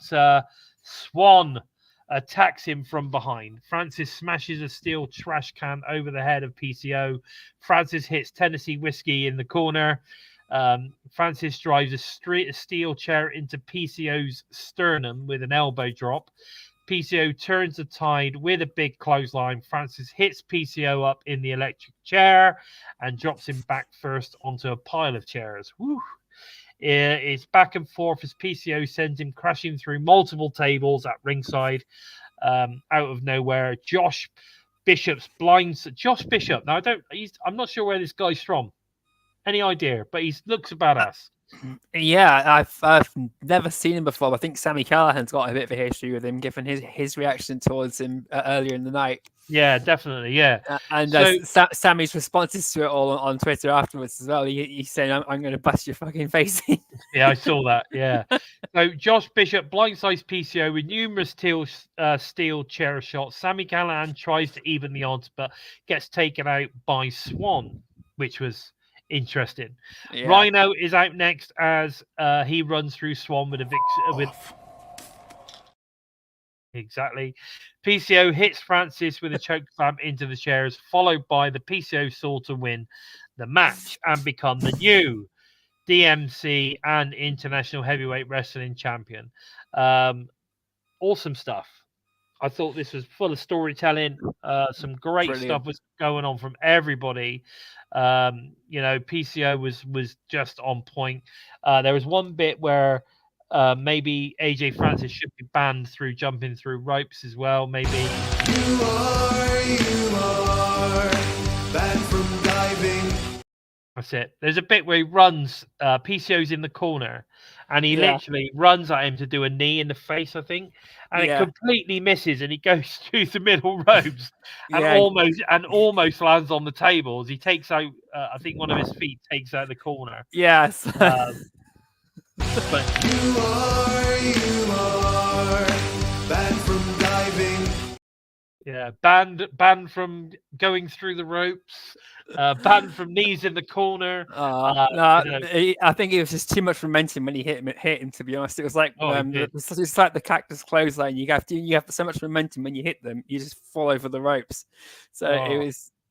S1: Swan attacks him from behind. Francis smashes a steel trash can over the head of PCO. Francis hits Tennessee Whiskey in the corner. Francis drives a steel chair into PCO's sternum with an elbow drop. PCO turns the tide with a big clothesline. Francis hits PCO up in the electric chair and drops him back first onto a pile of chairs. Woo! It's back and forth as PCO sends him crashing through multiple tables at ringside. Out of nowhere, Josh Bishop. Now I'm not sure where this guy's from. Any idea? But he looks a badass.
S3: Yeah, I've never seen him before. I think Sami Callihan's got a bit of a history with him, given his reaction towards him earlier in the night.
S1: Yeah, definitely. Yeah,
S3: and Sammy's responses to it all on Twitter afterwards as well. He's saying, "I'm going to bust your fucking face in."
S1: Yeah, I saw that. Yeah. So Josh Bishop blindsides PCO with numerous steel chair shots. Sami Callihan tries to even the odds, but gets taken out by Swan, which was interesting. Yeah. Rhino is out next as he runs through Swan with exactly. PCO hits Francis with a choke slam into the chairs, followed by the PCO saw to win the match and become the new DMC and International Heavyweight Wrestling Champion. Awesome stuff. I thought this was full of storytelling. Some great stuff was going on from everybody. PCO was just on point. There was one bit where maybe AJ Francis should be banned through jumping through ropes as well. Maybe you are banned from diving. That's it. There's a bit where he runs. PCO's in the corner, and he literally runs at him to do a knee in the face, I think, and it completely misses, and he goes through the middle ropes and almost lands on the table as he takes out. I think one of his feet takes out the corner.
S3: Yes.
S1: But you are banned from diving. Yeah, banned from going through the ropes, banned from knees in the corner.
S3: I think it was just too much momentum when he hit him. To be honest, it was like it's like the cactus clothesline. You have so much momentum when you hit them, you just fall over the ropes. So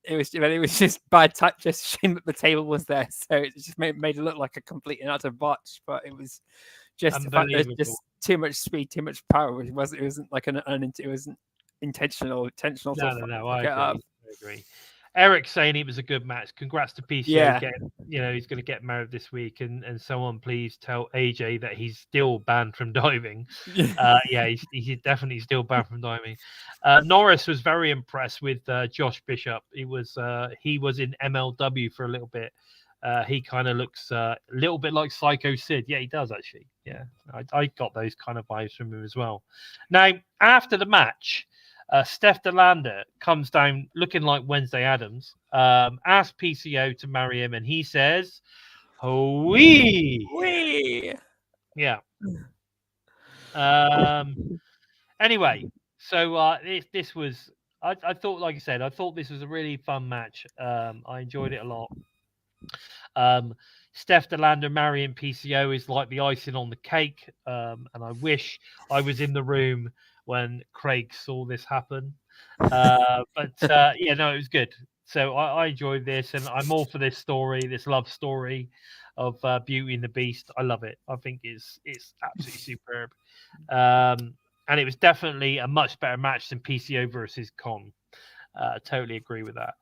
S3: it was just bad touch. Just shame that the table was there, so it just made it look like a complete and utter botch. But it was just just too much speed, too much power. It wasn't like it wasn't intentional.
S1: No, I agree. Eric's saying it was a good match. Congrats to PCO. Yeah. He's going to get married this week, and someone please tell AJ that he's still banned from diving. He's definitely still banned from diving. Norris was very impressed with Josh Bishop. He was in MLW for a little bit. He kind of looks a little bit like Psycho Sid. Yeah, he does actually. Yeah, I got those kind of vibes from him as well. Now, after the match, Steph DeLander comes down looking like Wednesday Addams, asks PCO to marry him, and he says, "Wee." Yeah. Anyway, so this was, I thought, like I said, I thought this was a really fun match. I enjoyed it a lot. Steph DeLander marrying PCO is like the icing on the cake, and I wish I was in the room when Craig saw this happen. It was good. So I enjoyed this, and I'm all for this story, this love story of Beauty and the Beast. I love it. I think it's absolutely superb. And it was definitely a much better match than PCO versus Con. Totally agree with that.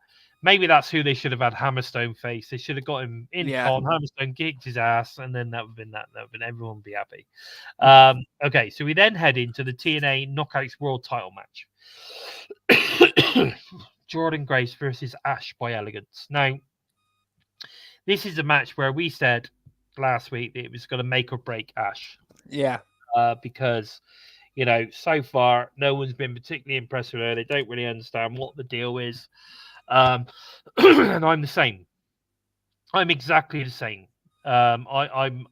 S1: Maybe that's who they should have had Hammerstone face. They should have got him in con. Hammerstone kicked his ass, and then that would have been that. That would have been everyone would be happy. Okay, so we then head into the TNA Knockouts World Title match. Jordan Grace versus Ash by Elegance. Now, this is a match where we said last week that it was going to make or break Ash.
S3: Yeah.
S1: Because, so far, no one's been particularly impressed with her. They don't really understand what the deal is. And I'm the same. I'm exactly the same. I'm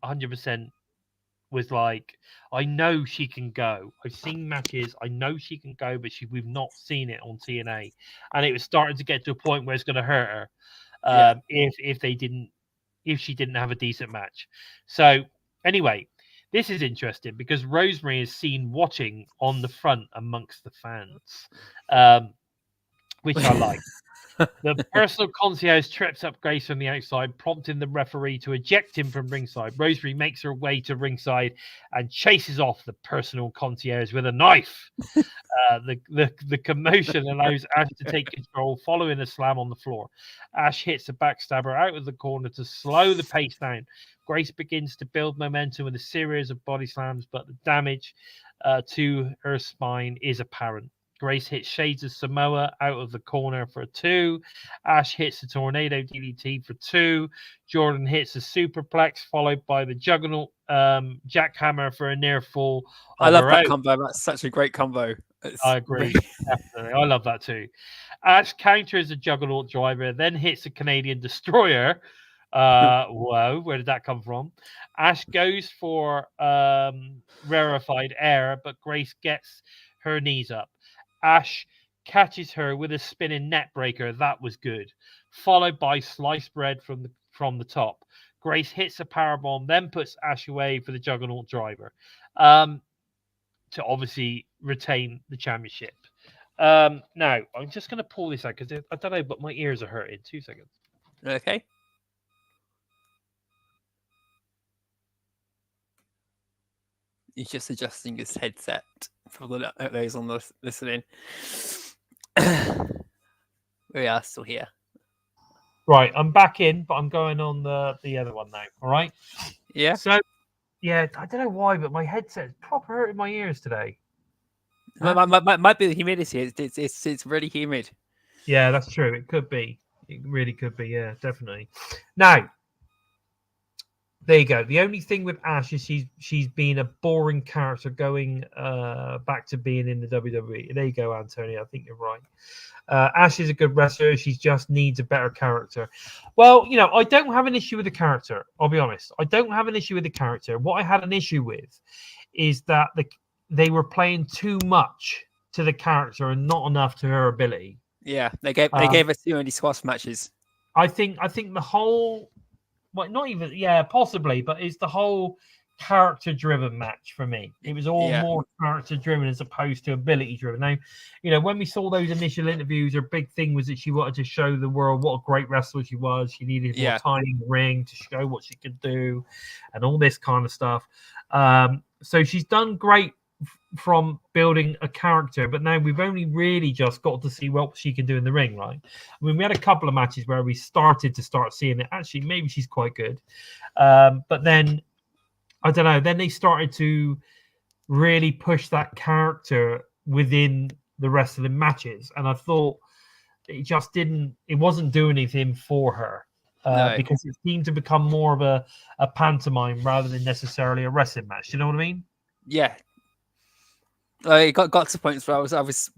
S1: 100% was like, I know she can go. I've seen matches. I know she can go, but we've not seen it on TNA. And it was starting to get to a point where it's going to hurt her if she didn't have a decent match. So anyway, this is interesting because Rosemary is seen watching on the front amongst the fans, which I like. The personal concierge trips up Grace from the outside, prompting the referee to eject him from ringside. Rosemary makes her way to ringside and chases off the personal concierge with a knife. The commotion allows Ash to take control, following a slam on the floor. Ash hits a backstabber out of the corner to slow the pace down. Grace begins to build momentum with a series of body slams, but the damage to her spine is apparent. Grace hits Shades of Samoa out of the corner for a 2. Ash hits the Tornado DDT for 2. Jordan hits a superplex, followed by the Juggernaut jackhammer for a near fall.
S3: I love that combo. That's such a great combo.
S1: I agree. Definitely. I love that too. Ash counters the Juggernaut driver, then hits a Canadian Destroyer. Whoa, where did that come from? Ash goes for rarefied air, but Grace gets her knees up. Ash catches her with a spinning net breaker. That was good. Followed by sliced bread from the top. Grace hits a powerbomb, then puts Ash away for the Juggernaut driver to obviously retain the championship. Now, I'm just going to pull this out because I don't know, but my ears are hurting. 2 seconds.
S3: Okay. He's just adjusting his headset for those on the listening. We are still here.
S1: Right, I'm back in, but I'm going on the other one now. All right.
S3: Yeah.
S1: So, yeah, I don't know why, but my headset's proper hurting my ears today.
S3: Might be the humidity. It's really humid.
S1: Yeah, that's true. It could be. It really could be. Yeah, definitely. Now, there you go. The only thing with Ash is she's been a boring character going back to being in the WWE. There you go, Antonio. I think you're right. Ash is a good wrestler. She just needs a better character. Well, I don't have an issue with the character. I'll be honest. I don't have an issue with the character. What I had an issue with is that they were playing too much to the character and not enough to her ability.
S3: Yeah, they gave us too many squash matches.
S1: I think the whole. Well, not even, possibly, but it's the whole character-driven match for me. It was all more character-driven as opposed to ability-driven. Now, when we saw those initial interviews, her big thing was that she wanted to show the world what a great wrestler she was. She needed more time in the ring to show what she could do and all this kind of stuff. So she's done great from building a character, but now we've only really just got to see what she can do in the ring, right? I mean, we had a couple of matches where we started seeing it. Actually, maybe she's quite good. But then, I don't know, then they started to really push that character within the rest of the matches. And I thought it wasn't doing anything for her. Because it seemed to become more of a pantomime rather than necessarily a wrestling match. You know what I mean?
S3: Yeah. I got to points where I was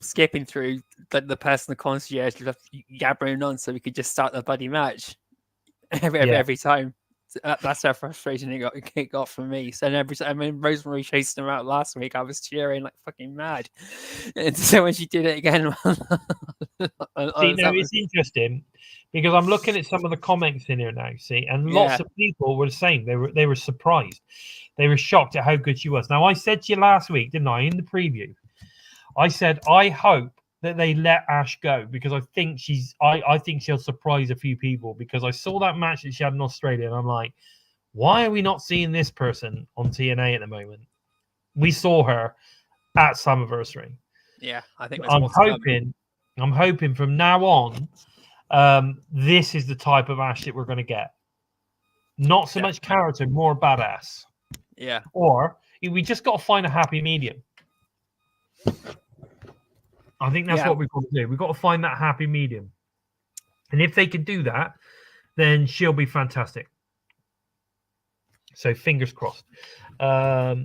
S3: skipping through the personal concierge, yabbering on, so we could just start the bloody match every time. That's how frustrating it got for me. So every time, Rosemary chased him out last week, I was cheering like fucking mad. And so when she did it again,
S1: it's interesting because I'm looking at some of the comments in here now. See, and lots of people were the same. They were surprised. They were shocked at how good she was. Now, I said to you last week, didn't I, in the preview? I said I hope that they let Ash go because I think I think she'll surprise a few people because I saw that match that she had in Australia and I'm like, why are we not seeing this person on TNA at the moment? We saw her at Slammiversary.
S3: Yeah, I think
S1: I'm hoping I'm hoping from now on, this is the type of Ash that we're going to get. Not so much character, more badass.
S3: Yeah.
S1: Or we just got to find a happy medium. I think that's what we've got to do. We've got to find that happy medium. And if they can do that, then she'll be fantastic. So fingers crossed. There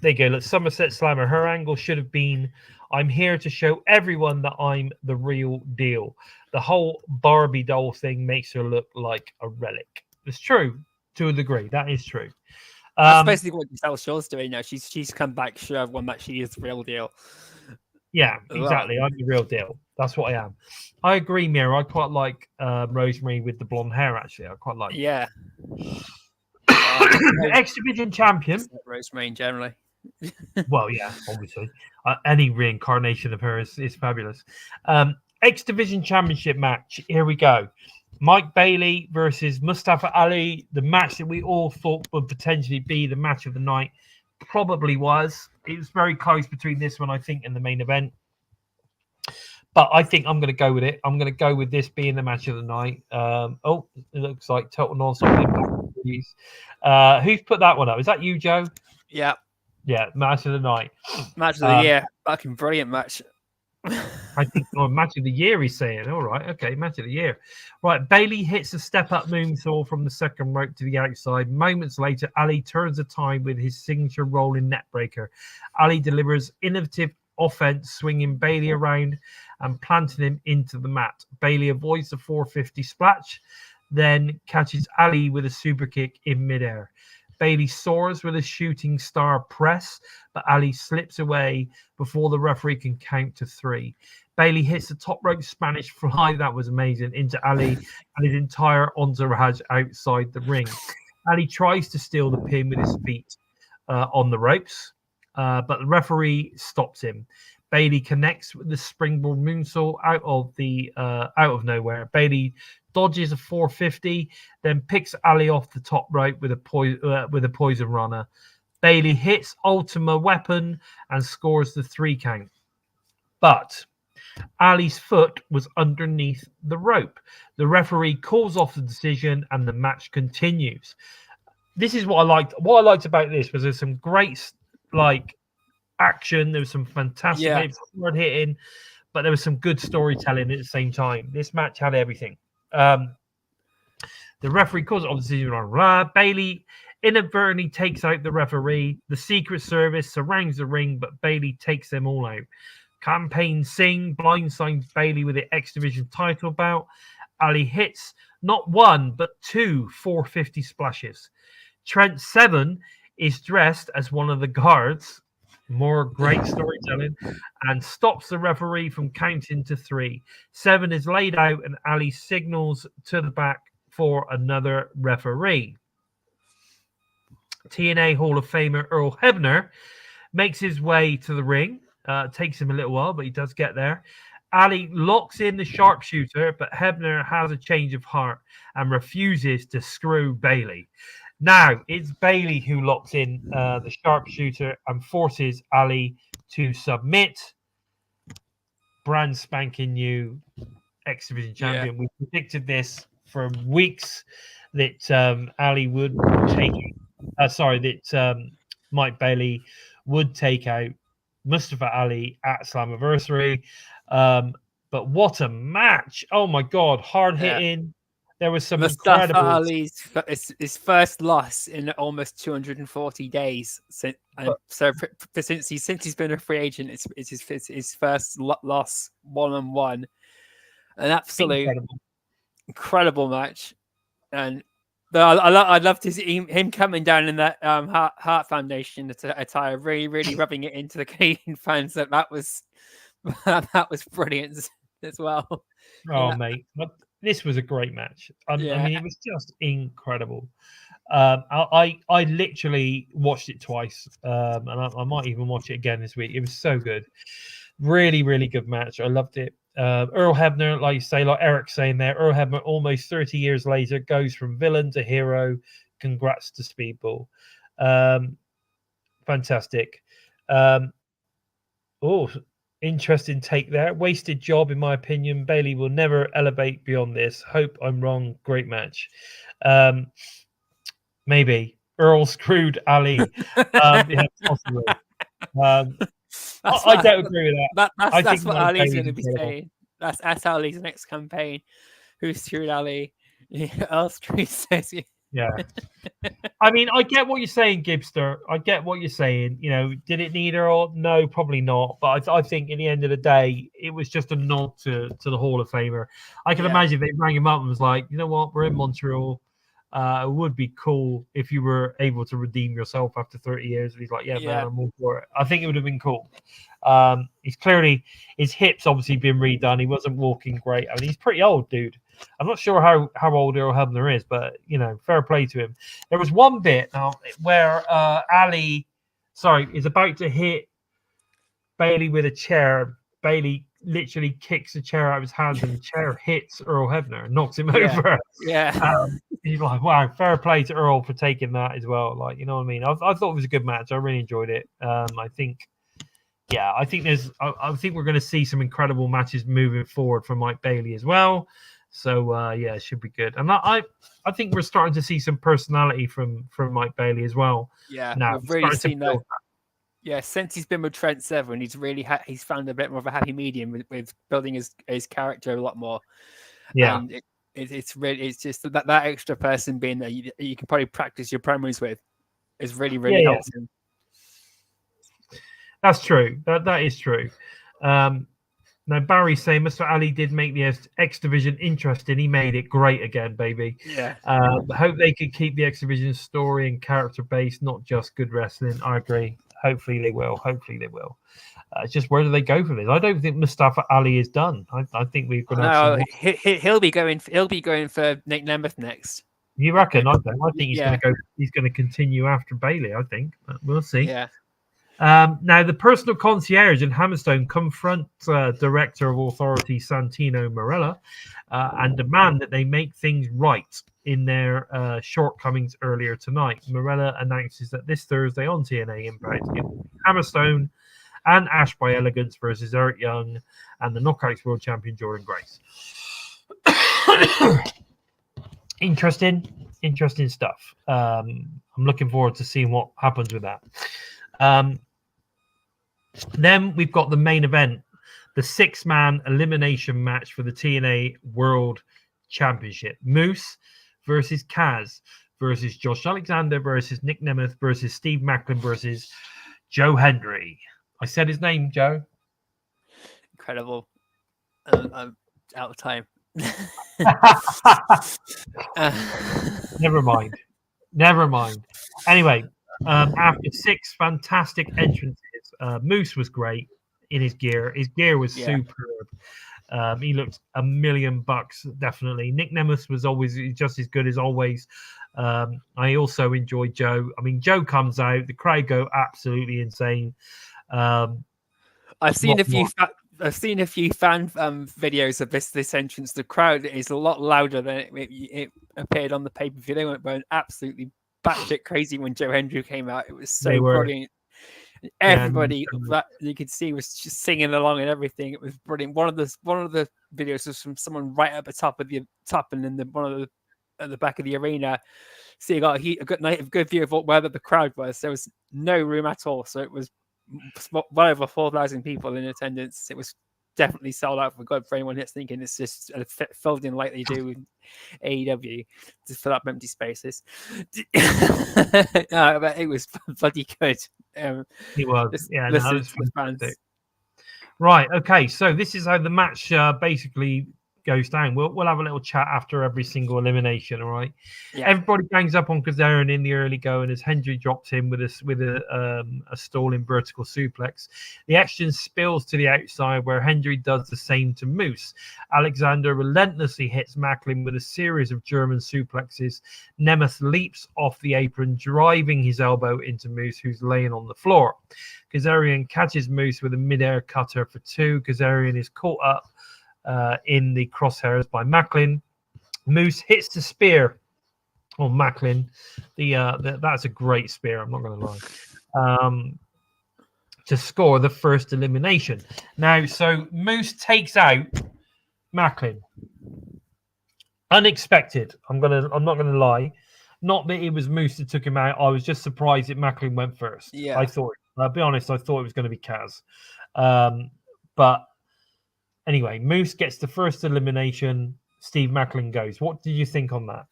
S1: you go. Let's Somerset Slammer. Her angle should have been, I'm here to show everyone that I'm the real deal. The whole Barbie doll thing makes her look like a relic. It's true to a degree. That is true.
S3: That's basically what Giselle Shaw's doing now. She's come back to show everyone that she is the real deal.
S1: Yeah, exactly. I'm the real deal. That's what I am. I agree, Mira. I quite like Rosemary with the blonde hair, actually. I quite like
S3: Yeah.
S1: the X Division champion.
S3: Rosemary generally.
S1: Well, yeah, obviously. Any reincarnation of her is fabulous. X Division Championship match. Here we go. Mike Bailey versus Mustafa Ali. The match that we all thought would potentially be the match of the night. Probably was. It was very close between this one, I think, and the main event. But I think I'm going to go with it. I'm going to go with this being the match of the night. It looks like Total Nonstop Impact. Who's put that one up? Is that you, Joe?
S3: Yeah.
S1: Yeah, match of the night.
S3: Match of the year. Fucking brilliant match.
S1: I think match of the year, he's saying. All right, okay, match of the year. Right, Bailey hits a step-up moonsault from the second rope to the outside. Moments later, Ali turns the tide with his signature rolling neckbreaker. Ali delivers innovative offense, swinging Bailey around and planting him into the mat. Bailey avoids the 450 splash, then catches Ali with a super kick in midair. Bailey soars with a shooting star press, but Ali slips away before the referee can count to 3. Bailey hits the top rope Spanish fly. That was amazing. Into Ali and his entire entourage outside the ring. Ali tries to steal the pin with his feet on the ropes, but the referee stops him. Bailey connects with the springboard moonsault out of nowhere. Bailey dodges a 450, then picks Ali off the top rope with a poison runner. Bailey hits Ultima Weapon and scores the 3 count. But Ali's foot was underneath the rope. The referee calls off the decision and the match continues. This is what I liked. What I liked about this was there's some great action. There was some fantastic hard hitting, but there was some good storytelling at the same time. This match had everything. The referee calls off the decision on Bailey inadvertently takes out the referee. The Secret Service surrounds the ring, but Bailey takes them all out. Campaign Singh blindsides Bailey with the X Division title bout. Ali hits not 1 but 2 450 splashes. Trent Seven is dressed as one of the guards. More great storytelling, and stops the referee from counting to 3. Seven is laid out, and Ali signals to the back for another referee. TNA Hall of Famer Earl Hebnar makes his way to the ring. Takes him a little while, but he does get there. Ali locks in the sharpshooter, but Hebnar has a change of heart and refuses to screw Bailey. Now, it's Bailey who locks in the sharpshooter and forces Ali to submit. Brand spanking new X Division champion. We predicted this for weeks that Ali would take Mike Bailey would take out Mustafa Ali at Slammiversary. But what a match. Oh, my God. Hard hitting. There was some
S3: Mustafa
S1: incredible...
S3: Ali's his first loss in almost 240 days. Since he's been a free agent, it's his first loss 1-on-1. An absolute incredible match, and I'd love to see him coming down in that Heart Foundation attire, really rubbing it into the Canadian fans. That was brilliant as well.
S1: Oh, mate. This was a great match. I mean, it was just incredible. I literally watched it twice, and I might even watch it again this week. It was so good. Really, really good match. I loved it. Earl Hebnar, like you say, like Eric's saying there, Earl Hebnar almost 30 years later goes from villain to hero. Congrats to Speedball. Fantastic. Interesting take there. Wasted job, in my opinion. Bailey will never elevate beyond this. Hope I'm wrong. Great match. Maybe. Earl screwed Ali. Yeah, possibly. I don't agree with that. I
S3: That's
S1: think
S3: what
S1: Mike
S3: Ali's
S1: Bailey's
S3: going to be
S1: incredible.
S3: saying. That's Ali's next campaign. Who screwed Ali? Earl screwed says
S1: Yeah. I mean, I get what you're saying, Gibster. I get what you're saying. You know, did it need Earl? No, probably not. But I think in the end of the day, it was just a nod to the Hall of Famer. I can imagine they rang him up and was like, you know what, we're in Montreal. It would be cool if you were able to redeem yourself after 30 years. And he's like, yeah, man, I'm all for it. I think it would have been cool. He's clearly, his hips obviously been redone. He wasn't walking great. I mean, he's pretty old, dude. I'm not sure how old Earl Hebnar is, but, you know, fair play to him. There was one bit now where Ali, is about to hit Bailey with a chair. Bailey literally kicks the chair out of his hands and the chair hits Earl Hebnar and knocks him over.
S3: Yeah.
S1: He's like, wow, fair play to Earl for taking that as well. Like, you know what I mean? I thought it was a good match. I really enjoyed it. I think we're going to see some incredible matches moving forward from Mike Bailey as well. So it should be good. And I think we're starting to see some personality from Mike Bailey as well.
S3: Yeah,
S1: now
S3: we've really seen that. Yeah, since he's been with Trent Seven, he's really he's found a bit more of a happy medium with building his character a lot more.
S1: Yeah,
S3: and it's just that extra person being there you can probably practice your promos with is really helps him.
S1: That's true. That is true. Now, Barry's saying Mr. Ali did make the X Division interesting. He made it great again, baby.
S3: Yeah.
S1: Hope they could keep the X Division story and character based, not just good wrestling. I agree. Hopefully they will. It's just where do they go for this? I don't think Mustafa Ali is done. I think we've got.
S3: No, he'll be going for Nick Nemeth next.
S1: You reckon? I don't. I think he's going to go. He's going to continue after Bailey. I think. But we'll see.
S3: Yeah.
S1: Now, the personal concierge and Hammerstone confront Director of Authority Santino Marella and demand that they make things right in their shortcomings earlier tonight. Marella announces that this Thursday on TNA Impact, it will be Hammerstone and Ash by Elegance versus Eric Young and the Knockouts World Champion Jordan Grace. Interesting stuff. I'm looking forward to seeing what happens with that. Then we've got the main event, the 6-man elimination match for the TNA World Championship. Moose versus Kaz versus Josh Alexander versus Nick Nemeth versus Steve Macklin versus Joe Hendry. I said his name, Joe.
S3: Incredible. I'm out of time.
S1: Never mind. Anyway, after 6 fantastic entrances, Moose was great in his gear. His gear was superb. He looked $1,000,000, definitely. Nick Nemeth was always just as good as always. I also enjoyed Joe. I mean, Joe comes out, the crowd go absolutely insane.
S3: I've seen a few fan videos of this entrance. The crowd is a lot louder than it appeared on the pay-per-view. They went absolutely batshit crazy when Joe Hendry came out. It was so brilliant. Everybody that you could see was just singing along and everything. It was brilliant. One of the videos was from someone right at the top, and then at the back of the arena. So you got a good view of where the crowd was. There was no room at all, so it was well over 4,000 people in attendance. It was definitely sold out for good for anyone that's thinking it's just filled in like they do with AEW to fill up empty spaces. But it was bloody good.
S1: He was. That was fantastic. Right. Okay. So this is how the match basically goes down. We'll have a little chat after every single elimination. All right. Yeah. Everybody gangs up on Kazarian in the early going as Hendry drops him with a stalling vertical suplex. The action spills to the outside where Hendry does the same to Moose. Alexander relentlessly hits Macklin with a series of German suplexes. Nemeth leaps off the apron, driving his elbow into Moose, who's laying on the floor. Kazarian catches Moose with a mid-air cutter for 2. Kazarian is caught up in the crosshairs by Macklin. Moose hits the spear on Macklin. That's a great spear, I'm not going to lie. to score the first elimination. Now, so Moose takes out Macklin. Unexpected. I'm not gonna lie. Not that it was Moose that took him out. I was just surprised that Macklin went first.
S3: Yeah.
S1: I thought, I'll be honest, I thought it was going to be Kaz. But anyway, Moose gets the first elimination. Steve Macklin goes. What did you think on that?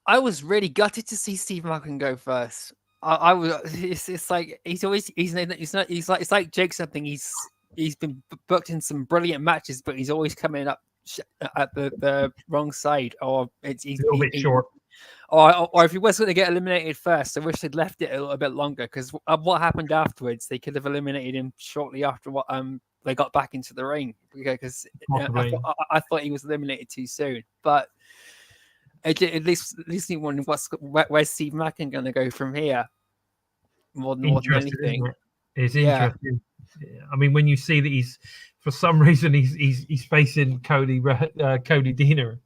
S3: I was really gutted to see Steve Macklin go first. I was. It's like he's always he's not he's like it's like Jake something. He's been booked in some brilliant matches, but he's always coming up at the wrong side, or he's
S1: a little bit short.
S3: Or if he was going to get eliminated first, I wish they'd left it a little bit longer, because what happened afterwards, they could have eliminated him shortly after what they got back into the ring, because I thought he was eliminated too soon. But at least he wondered where's Steve Macklin going to go from here. More than anything,
S1: it's interesting. I mean, when you see that he's for some reason he's facing Cody Deaner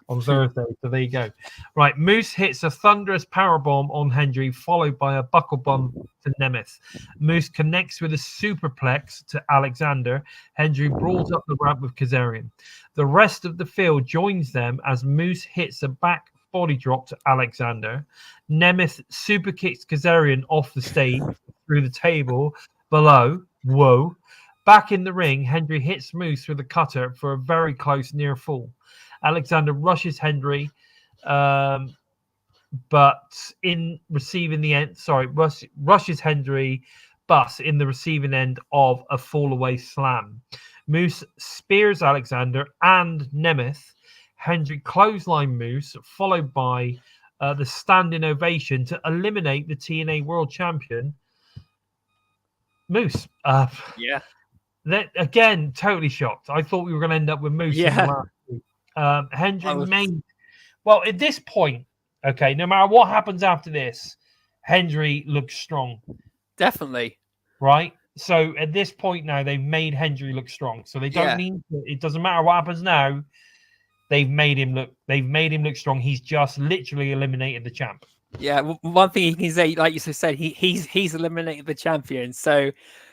S1: on Thursday, so there you go. Right, Moose hits a thunderous powerbomb on Hendry, followed by a buckle bomb to Nemeth. Moose connects with a superplex to Alexander. Hendry brawls up the ramp with Kazarian. The rest of the field joins them as Moose hits a back body drop to Alexander. Nemeth super kicks Kazarian off the stage through the table below. Whoa. Back in the ring, Hendry hits Moose with a cutter for a very close near fall. Alexander rushes Hendry, but in receiving the end, rushes Hendry, but in the receiving end of a fall-away slam. Moose spears Alexander and Nemeth. Hendry clothesline Moose, followed by the standing ovation to eliminate the TNA World Champion, Moose.
S3: Yeah.
S1: That again, totally shocked. I thought we were going to end up with Moose.
S3: Yeah.
S1: In the last week. Hendry made well at this point. Okay, no matter what happens after this, Hendry looks strong.
S3: Definitely.
S1: Right. So at this point now, they've made Hendry look strong. So they don't need. It doesn't matter what happens now. They've made him look strong. He's just literally eliminated the champ.
S3: Yeah. One thing you can say, like you said, he's eliminated the champion. So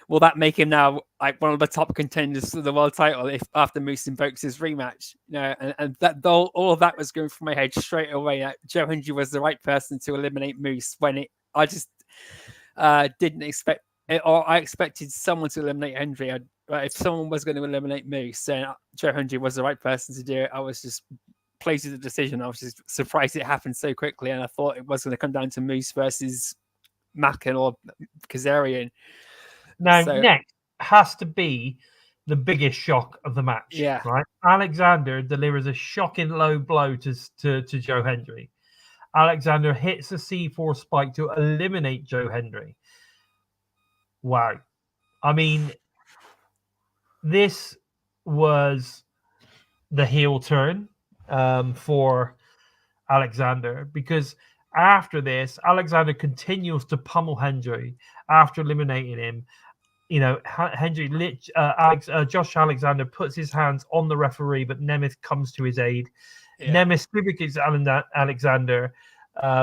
S3: will that make him now like one of the top contenders for the world title if after Moose invokes his rematch? You know, and that all of that was going through my head straight away. Joe Hendry was the right person to eliminate Moose I just didn't expect it, or I expected someone to eliminate Hendry. If someone was going to eliminate Moose, then Joe Hendry was the right person to do it. I was just pleased with the decision. I was just surprised it happened so quickly, and I thought it was going to come down to Moose versus Mackin or Kazarian.
S1: Now, next has to be the biggest shock of the match.
S3: Yeah.
S1: Right. Alexander delivers a shocking low blow to Joe Hendry. Alexander hits a C4 spike to eliminate Joe Hendry. Wow. I mean, this was the heel turn for Alexander, because after this, Alexander continues to pummel Hendry after eliminating him. You know, Josh Alexander puts his hands on the referee, but Nemeth comes to his aid. Yeah. Nemeth super kicks Alexander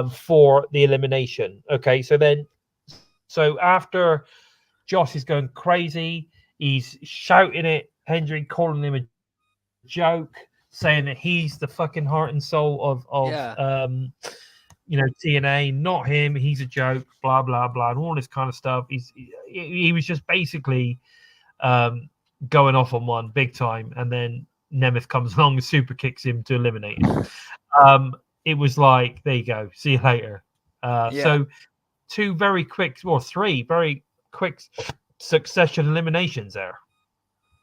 S1: for the elimination. Okay, so after Josh is going crazy, he's shouting at Hendry, calling him a joke, saying that he's the fucking heart and soul of TNA, not him. He's a joke, blah blah blah, and all this kind of stuff. He was just basically going off on one big time, and then Nemeth comes along and super kicks him to eliminate him. It was like, there you go, see you later. So three very quick succession eliminations there.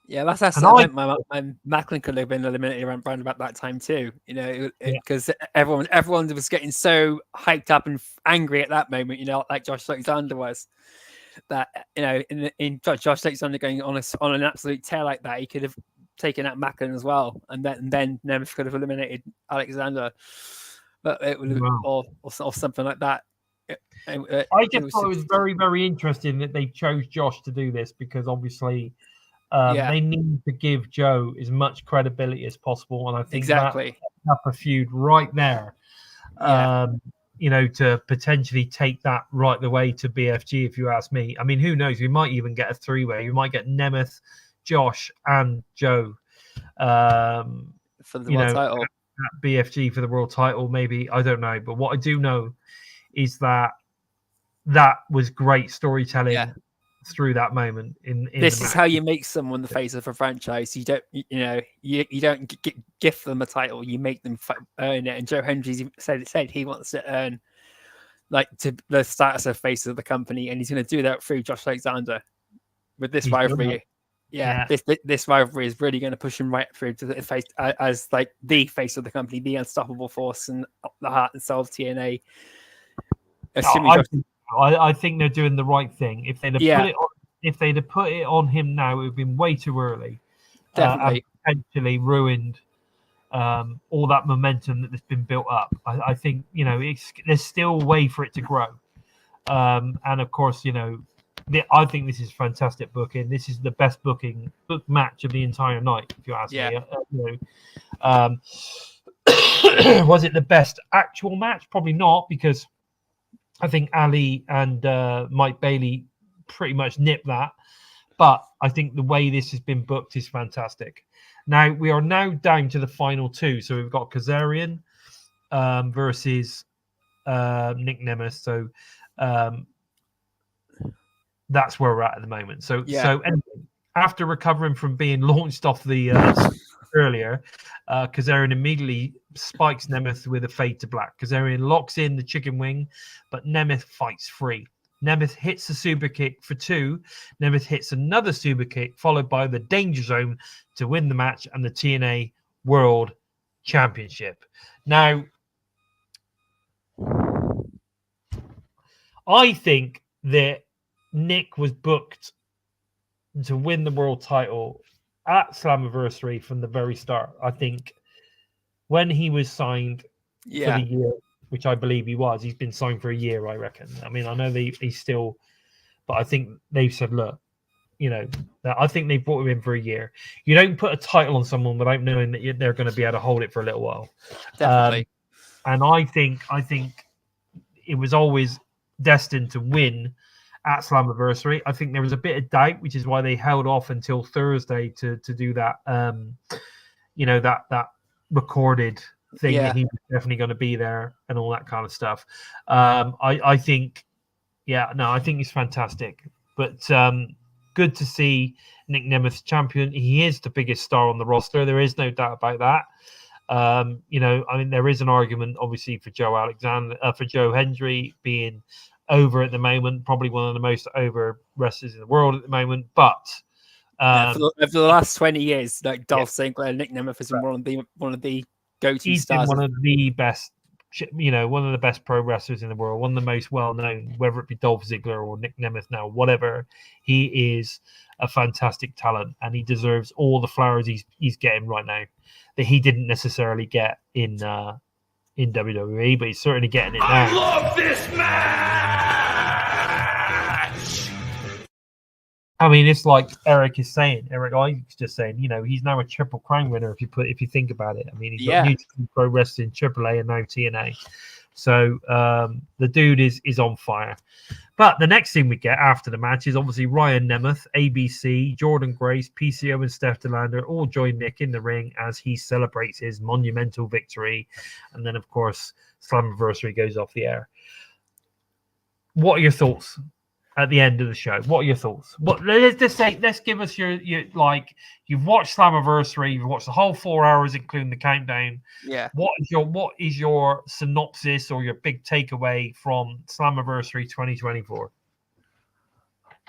S3: Yeah, that's my Macklin could have been eliminated around about that time too. You know, because everyone was getting so hyped up and angry at that moment. You know, like Josh Alexander was. That in Josh Alexander going on an absolute tear like that, he could have taken out Macklin as well, and then Nemeth could have eliminated Alexander, but it would or something like that.
S1: I just thought it was very, very interesting that they chose Josh to do this, because obviously they need to give Joe as much credibility as possible, and I think that set up a feud right there. to potentially take that right the way to BFG, if you ask me. I mean, who knows? We might even get a 3-way. We might get Nemeth, Josh, and Joe.
S3: For the world title.
S1: At BFG for the world title, maybe. I don't know. But what I do know is that was great storytelling through that moment.
S3: This is how you make someone the face of a franchise. You don't, you don't gift them a title. You make them earn it. And Joe Hendry said he wants to earn the status of face of the company, and he's going to do that through Josh Alexander with this rivalry. Yeah. This rivalry is really going to push him right through to the face as the face of the company, the unstoppable force, and the heart and soul of TNA.
S1: I think they're doing the right thing. If they'd have put it on him now, it would have been way too early.
S3: Definitely.
S1: And potentially ruined all that momentum that's been built up. I think there's still a way for it to grow. And of course, I think this is fantastic booking. This is the best book match of the entire night, if you ask me. Was it the best actual match? Probably not, because I think Ali and Mike Bailey pretty much nipped that. But I think the way this has been booked is fantastic. Now, we are now down to the final two. So we've got Kazarian versus Nick Nemeth. So that's where we're at the moment. So anyway, after recovering from being launched off the earlier, Kazarian immediately spikes Nemeth with a fade to black. Kazarian locks in the chicken wing, but Nemeth fights free. Nemeth hits a super kick for 2. Nemeth hits another super kick, followed by the danger zone to win the match and the TNA World Championship. Now, I think that Nick was booked to win the world title at Slammiversary from the very start. I think when he was signed for the year, which I believe he was, he's been signed for a year, I reckon. I mean, I know he's still, but I think they've said, look, I think they brought him in for a year. You don't put a title on someone without knowing that they're going to be able to hold it for a little while.
S3: Definitely.
S1: And I think it was always destined to win at Slammiversary. I think there was a bit of doubt, which is why they held off until Thursday to do that. That recorded thing that he was definitely going to be there and all that kind of stuff. I think it's fantastic. But good to see Nick Nemeth champion. He is the biggest star on the roster. There is no doubt about that. There is an argument, obviously, for Joe Hendry being over at the moment, probably one of the most over wrestlers in the world at the moment. But
S3: for the last 20 years, Dolph Ziggler, Nick Nemeth has been one of the go-to stars.
S1: He's been one of the best, one of the best pro wrestlers in the world, one of the most well-known, whether it be Dolph Ziggler or Nick Nemeth now, whatever. He is a fantastic talent, and he deserves all the flowers he's getting right now that he didn't necessarily get in WWE, but he's certainly getting it now.
S4: I love this match!
S1: I mean, it's like Eric Isaac's just saying, he's now a Triple Crown winner if you think about it. I mean, he's got New Japan Pro Wrestling, AAA, and now TNA. So the dude is on fire. But the next thing we get after the match is obviously Ryan Nemeth, ABC, Jordan Grace, PCO, and Steph DeLander all join Nick in the ring as he celebrates his monumental victory. And then, of course, Slammiversary goes off the air. What are your thoughts at the end of the show? What are your thoughts? Let's give us your you've watched Slammiversary, you've watched the whole 4 hours, including the countdown.
S3: Yeah.
S1: What is your synopsis or your big takeaway from Slammiversary 2024?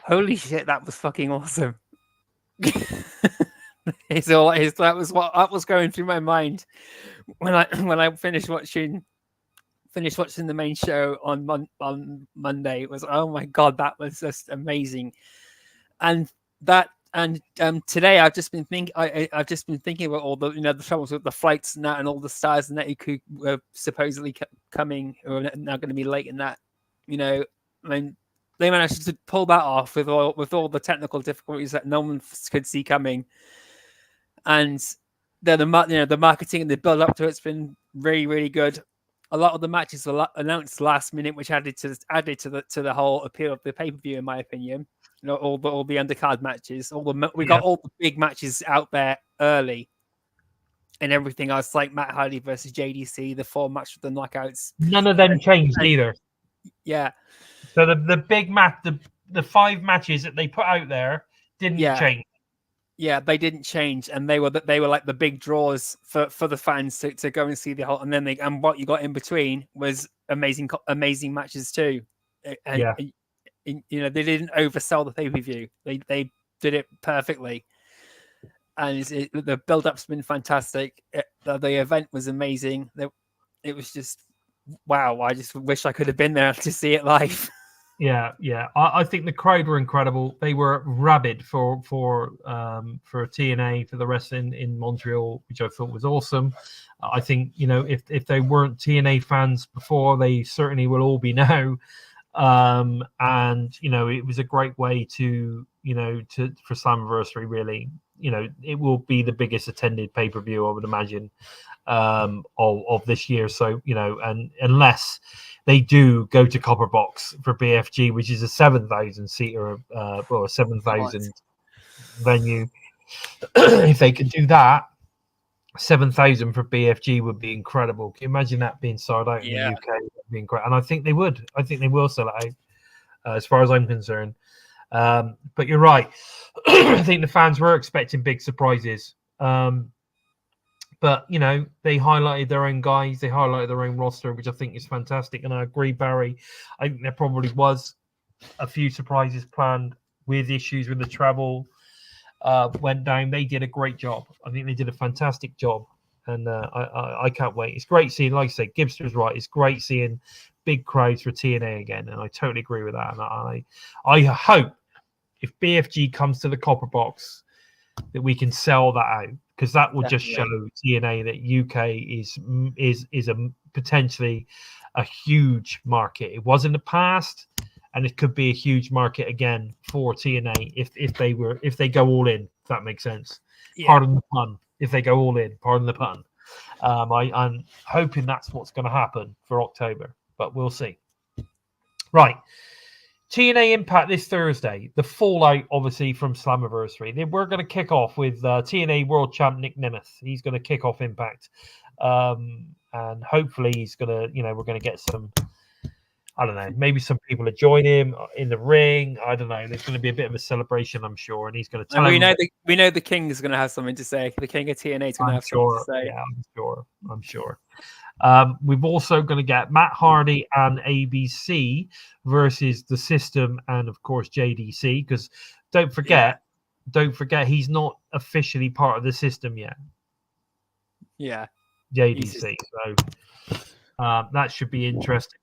S3: Holy shit, that was fucking awesome. That was going through my mind when I finished watching the main show on Monday. It was, oh my god, that was just amazing. And today I've just been thinking about all the the troubles with the flights and that, and all the stars and that who were supposedly coming or now going to be late in that. I mean, they managed to pull that off with all the technical difficulties that no one could see coming, and the marketing and the build up to it's been really, really good. a lot of the matches were announced last minute, which added to the whole appeal of the pay-per-view, in my opinion. You know, all the undercard matches, we got all the big matches out there early, and everything else like Matt Hardy versus JDC, the 4 match with the knockouts.
S1: None of them changed either.
S3: Yeah.
S1: So the big match, the 5 matches that they put out there didn't change.
S3: Yeah, they didn't change, and they were like the big draws for the fans to go and see the whole. And then what you got in between was amazing matches too. And you know, they didn't oversell the pay-per-view. They did it perfectly, and the build-up's been fantastic. The event was amazing. It was just wow. I just wish I could have been there to see it live.
S1: Yeah. I think the crowd were incredible. They were rabid for TNA, for the wrestling in Montreal, which I thought was awesome. I think, you know, if they weren't TNA fans before, they certainly will all be now. And you know, it was a great way to for Slammiversary. Really, you know, it will be the biggest attended pay-per-view, I would imagine, of this year. So, you know, and unless they do go to Copper Box for BFG, which is a 7,000 seater, or a 7,000 venue. If they could do that, 7,000 for BFG would be incredible. Can you imagine that being sold out in the UK? That'd be incredible. And I think they would. I think they will sell it out, as far as I'm concerned. But you're right. I think the fans were expecting big surprises. But, you know, they highlighted their own guys. They highlighted their own roster, which I think is fantastic. And I agree, Barry. I think there probably was a few surprises planned with issues with the travel. Went down. They did a great job. I think they did a fantastic job. And I can't wait. It's great seeing, like I say, Gibster's right. It's great seeing big crowds for TNA again. And I totally agree with that. And I hope if BFG comes to the Copper Box that we can sell that out. Because that will just show TNA that UK is a potentially a huge market. It was in the past, and it could be a huge market again for TNA if they go all in. If that makes sense. Yeah. Pardon the pun. If they go all in, pardon the pun. I'm hoping that's what's going to happen for October, but we'll see. Right. TNA Impact this Thursday. The fallout, obviously, from Slammiversary. We're going to kick off with TNA World Champ Nick Nemeth. He's going to kick off Impact. And hopefully he's going to, we're going to get some, I don't know, maybe some people to join him in the ring. I don't know. There's going to be a bit of a celebration, I'm sure. And he's going to tell
S3: we know the King is going to have something to say. The King of TNA is going to have something to say.
S1: Yeah, I'm sure. We've also going to get Matt Hardy and ABC versus the System and of course JDC, because don't forget he's not officially part of the System yet.
S3: Yeah,
S1: JDC. So that should be interesting.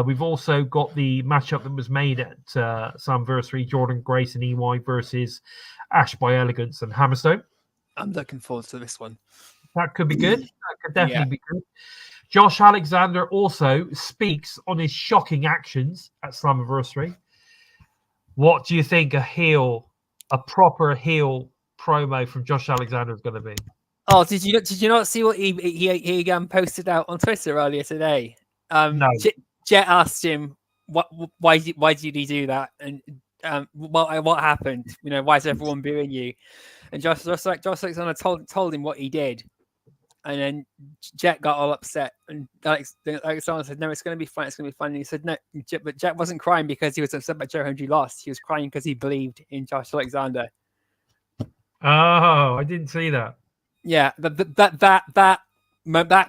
S1: We've also got the matchup that was made at Slammiversary, Jordan Grace and EY versus Ash by Elegance and Hammerstone.
S3: I'm looking forward to this one.
S1: That could be good. That could definitely be good. Josh Alexander also speaks on his shocking actions at Slammiversary. What do you think a proper heel promo from Josh Alexander is going to be?
S3: Oh, did you not see what he posted out on Twitter earlier today?
S1: No.
S3: Jet asked him why did he do that, and what happened? Why is everyone booing you? And Josh Alexander told him what he did. And then Jet got all upset, and Alexander said, "No, it's going to be fun. It's going to be fun." And he said, "No," but Jet wasn't crying because he was upset by Joe Hendry lost. He was crying because he believed in Josh Alexander.
S1: Oh, I didn't see that.
S3: Yeah, that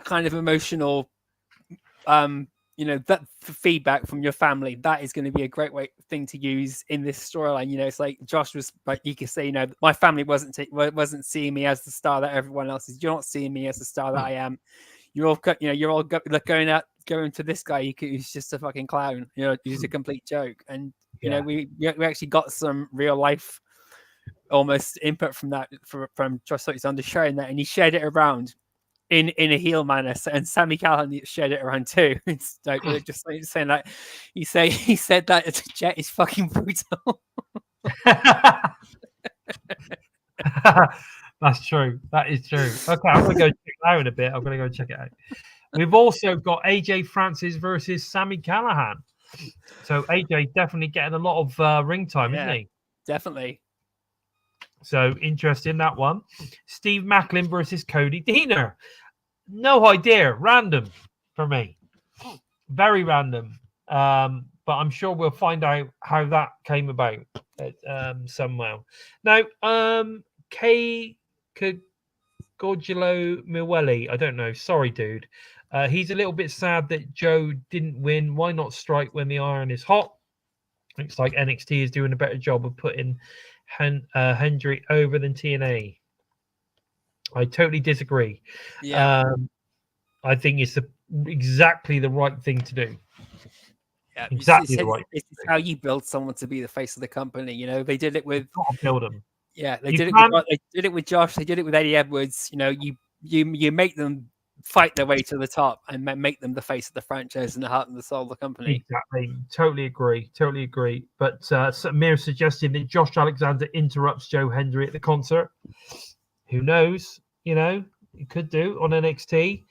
S3: kind of emotional, that feedback from your family, that is going to be a great thing to use in this storyline. It's like Josh was like, you could say, my family wasn't seeing me as the star that everyone else is. You're not seeing me as the star that I am. You're all going to this guy who's just a fucking clown. He's a complete joke. And we actually got some real life almost input from that from Josh Alexander sharing that, and he shared it around in a heel manner, and Sammy Callahan shared it around too. It's like just saying that he said that Jet is fucking brutal.
S1: That's true. That is true. Okay, I'm gonna go check it out in a bit. I'm gonna go check it out. we've also got AJ Francis versus Sami Callihan. So AJ definitely getting a lot of ring time, isn't he?
S3: Definitely.
S1: So interesting, that one. Steve Macklin versus Cody Deaner. No idea. Random for me. Very random. But I'm sure we'll find out how that came about somehow. Now, Kay Gorgilo Milwelli. I don't know. Sorry, dude. He's a little bit sad that Joe didn't win. Why not strike when the iron is hot? Looks like NXT is doing a better job of putting Hendry over than TNA. I totally disagree.
S3: Yeah.
S1: I think it's exactly the right thing to do.
S3: Yeah,
S1: exactly the right.
S3: This is how you build someone to be the face of the company. You know, they did it with.
S1: Build them.
S3: Yeah, they did it with Josh. They did it with Eddie Edwards. You know, you make them fight their way to the top and make them the face of the franchise and the heart and the soul of the company.
S1: Exactly. Totally agree. But Samir suggesting that Josh Alexander interrupts Joe Hendry at the concert. Who knows? You know, he could do on NXT.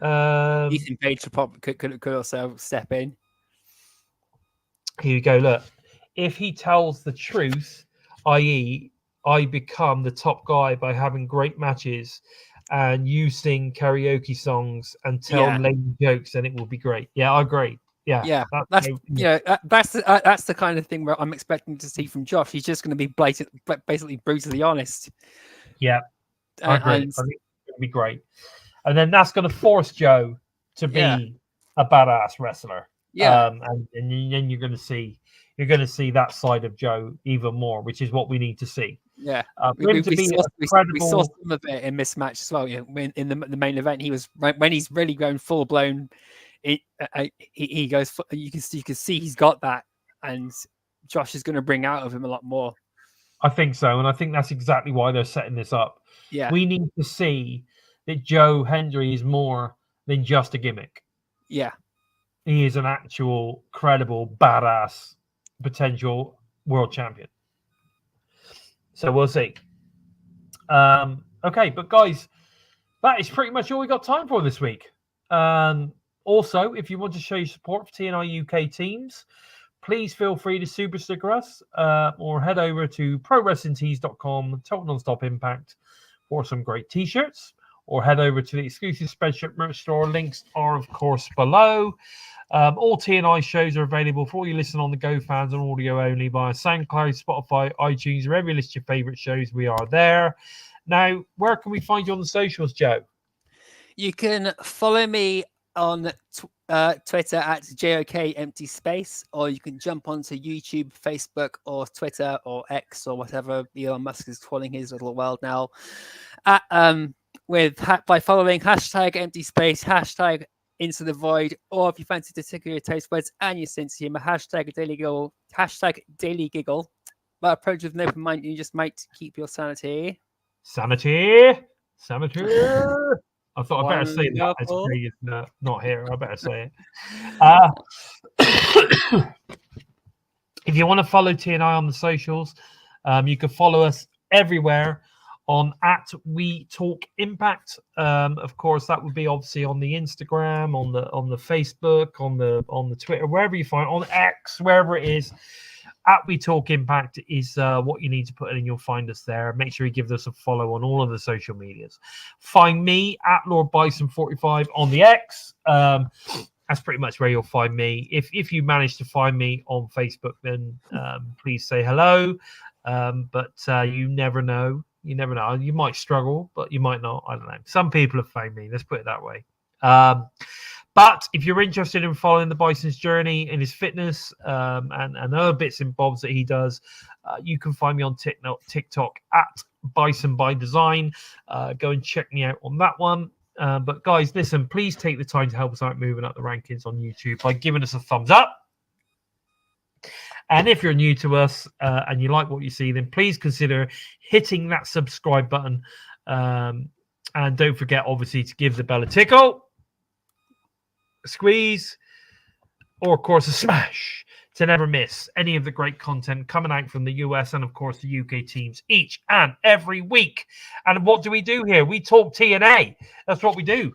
S3: Ethan Page could also step in.
S1: Here you go. Look, if he tells the truth, i.e., I become the top guy by having great matches, and you sing karaoke songs and tell lame jokes, then it will be great. Yeah, I agree. Yeah,
S3: that's the kind of thing where I'm expecting to see from Josh. He's just going to be basically brutally honest.
S1: Yeah, I agree. I think it's going to be great, and then that's going to force Joe to be a badass wrestler.
S3: Yeah,
S1: and then you're going to see that side of Joe even more, which is what we need to see.
S3: Yeah, we saw some of it in this match as well. You know, in the main event, he was when he's really going full blown. He goes. You can see he's got that, and Josh is going to bring out of him a lot more.
S1: I think so, and I think that's exactly why they're setting this up.
S3: Yeah,
S1: we need to see that Joe Hendry is more than just a gimmick.
S3: Yeah,
S1: he is an actual credible badass potential world champion. So we'll see. Okay, but guys, that is pretty much all we got time for this week. Also, if you want to show your support for TNI UK teams, please feel free to super sticker us or head over to prowrestlingtees.com, Total Nonstop Impact, for some great t-shirts, or head over to the exclusive Spreadshirt merch store. Links are, of course, below. All TNI shows are available for all you listen on the Go fans and audio only via SoundCloud, Spotify, iTunes, wherever you list your favorite shows, we are there. Now, where can we find you on the socials, Joe?
S3: You can follow me on Twitter at JOK empty space, or you can jump onto YouTube, Facebook, or Twitter, or X, or whatever Elon Musk is calling his little world now, by following hashtag empty space, hashtag into the void, or if you fancy to tickle your taste buds and your sense of humor, hashtag daily giggle. But approach with an open mind, you just might keep your sanity.
S1: Sanity. I thought I better say that. As Craig is not here, I better say it. If you want to follow TNI on the socials, you can follow us everywhere on @WeTalkImpact. Of course, that would be obviously on the Instagram, on the Facebook, on the Twitter, wherever you find, on X, wherever it is. @WeTalkImpact is what you need to put in, and you'll find us there. Make sure you give us a follow on all of the social medias. Find me @LordBison45 on the X. That's pretty much where you'll find me. If you manage to find me on Facebook, then please say hello. But you never know. You never know. You might struggle, but you might not. I don't know. Some people have found me. Let's put it that way. But if you're interested in following the Bison's journey in his fitness and other bits and bobs that he does, you can find me on TikTok @BisonByDesign. Go and check me out on that one. But guys, listen, please take the time to help us out moving up the rankings on YouTube by giving us a thumbs up. And if you're new to us and you like what you see, then please consider hitting that subscribe button. And don't forget, obviously, to give the bell a tickle, a squeeze, or, of course, a smash to never miss any of the great content coming out from the US and, of course, the UK teams each and every week. And what do we do here? We talk TNA. That's what we do.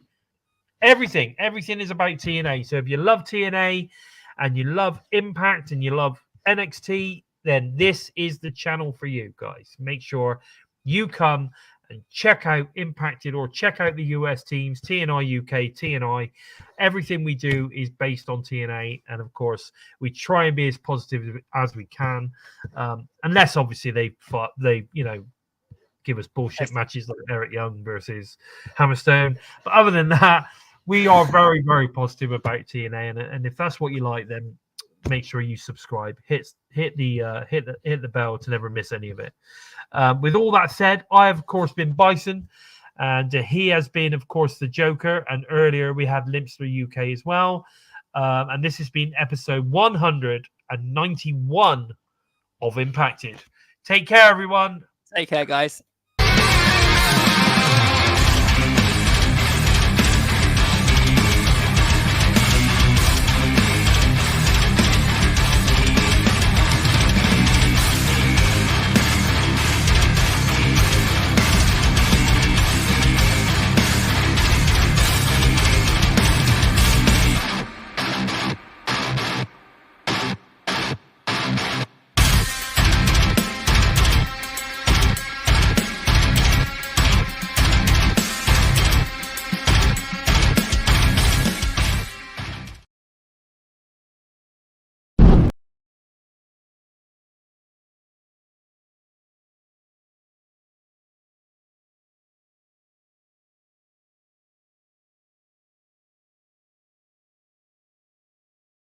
S1: everything is about TNA. So if you love TNA and you love Impact and you love NXT, then this is the channel for you guys. Make sure you come and check out Impacted or check out the US teams, TNI-UK, TNI. Everything we do is based on TNA, and of course we try and be as positive as we can, unless obviously they give us bullshit matches like Eric Young versus Hammerstone. But other than that, we are very, very positive about TNA, and if that's what you like, then make sure you subscribe. Hit the bell to never miss any of it. With all that said, I have of course been Bison, and he has been of course the Joker. And earlier we had LimpstarUK as well. And this has been episode 191 of Impacted. Take care, everyone.
S3: Take care, guys.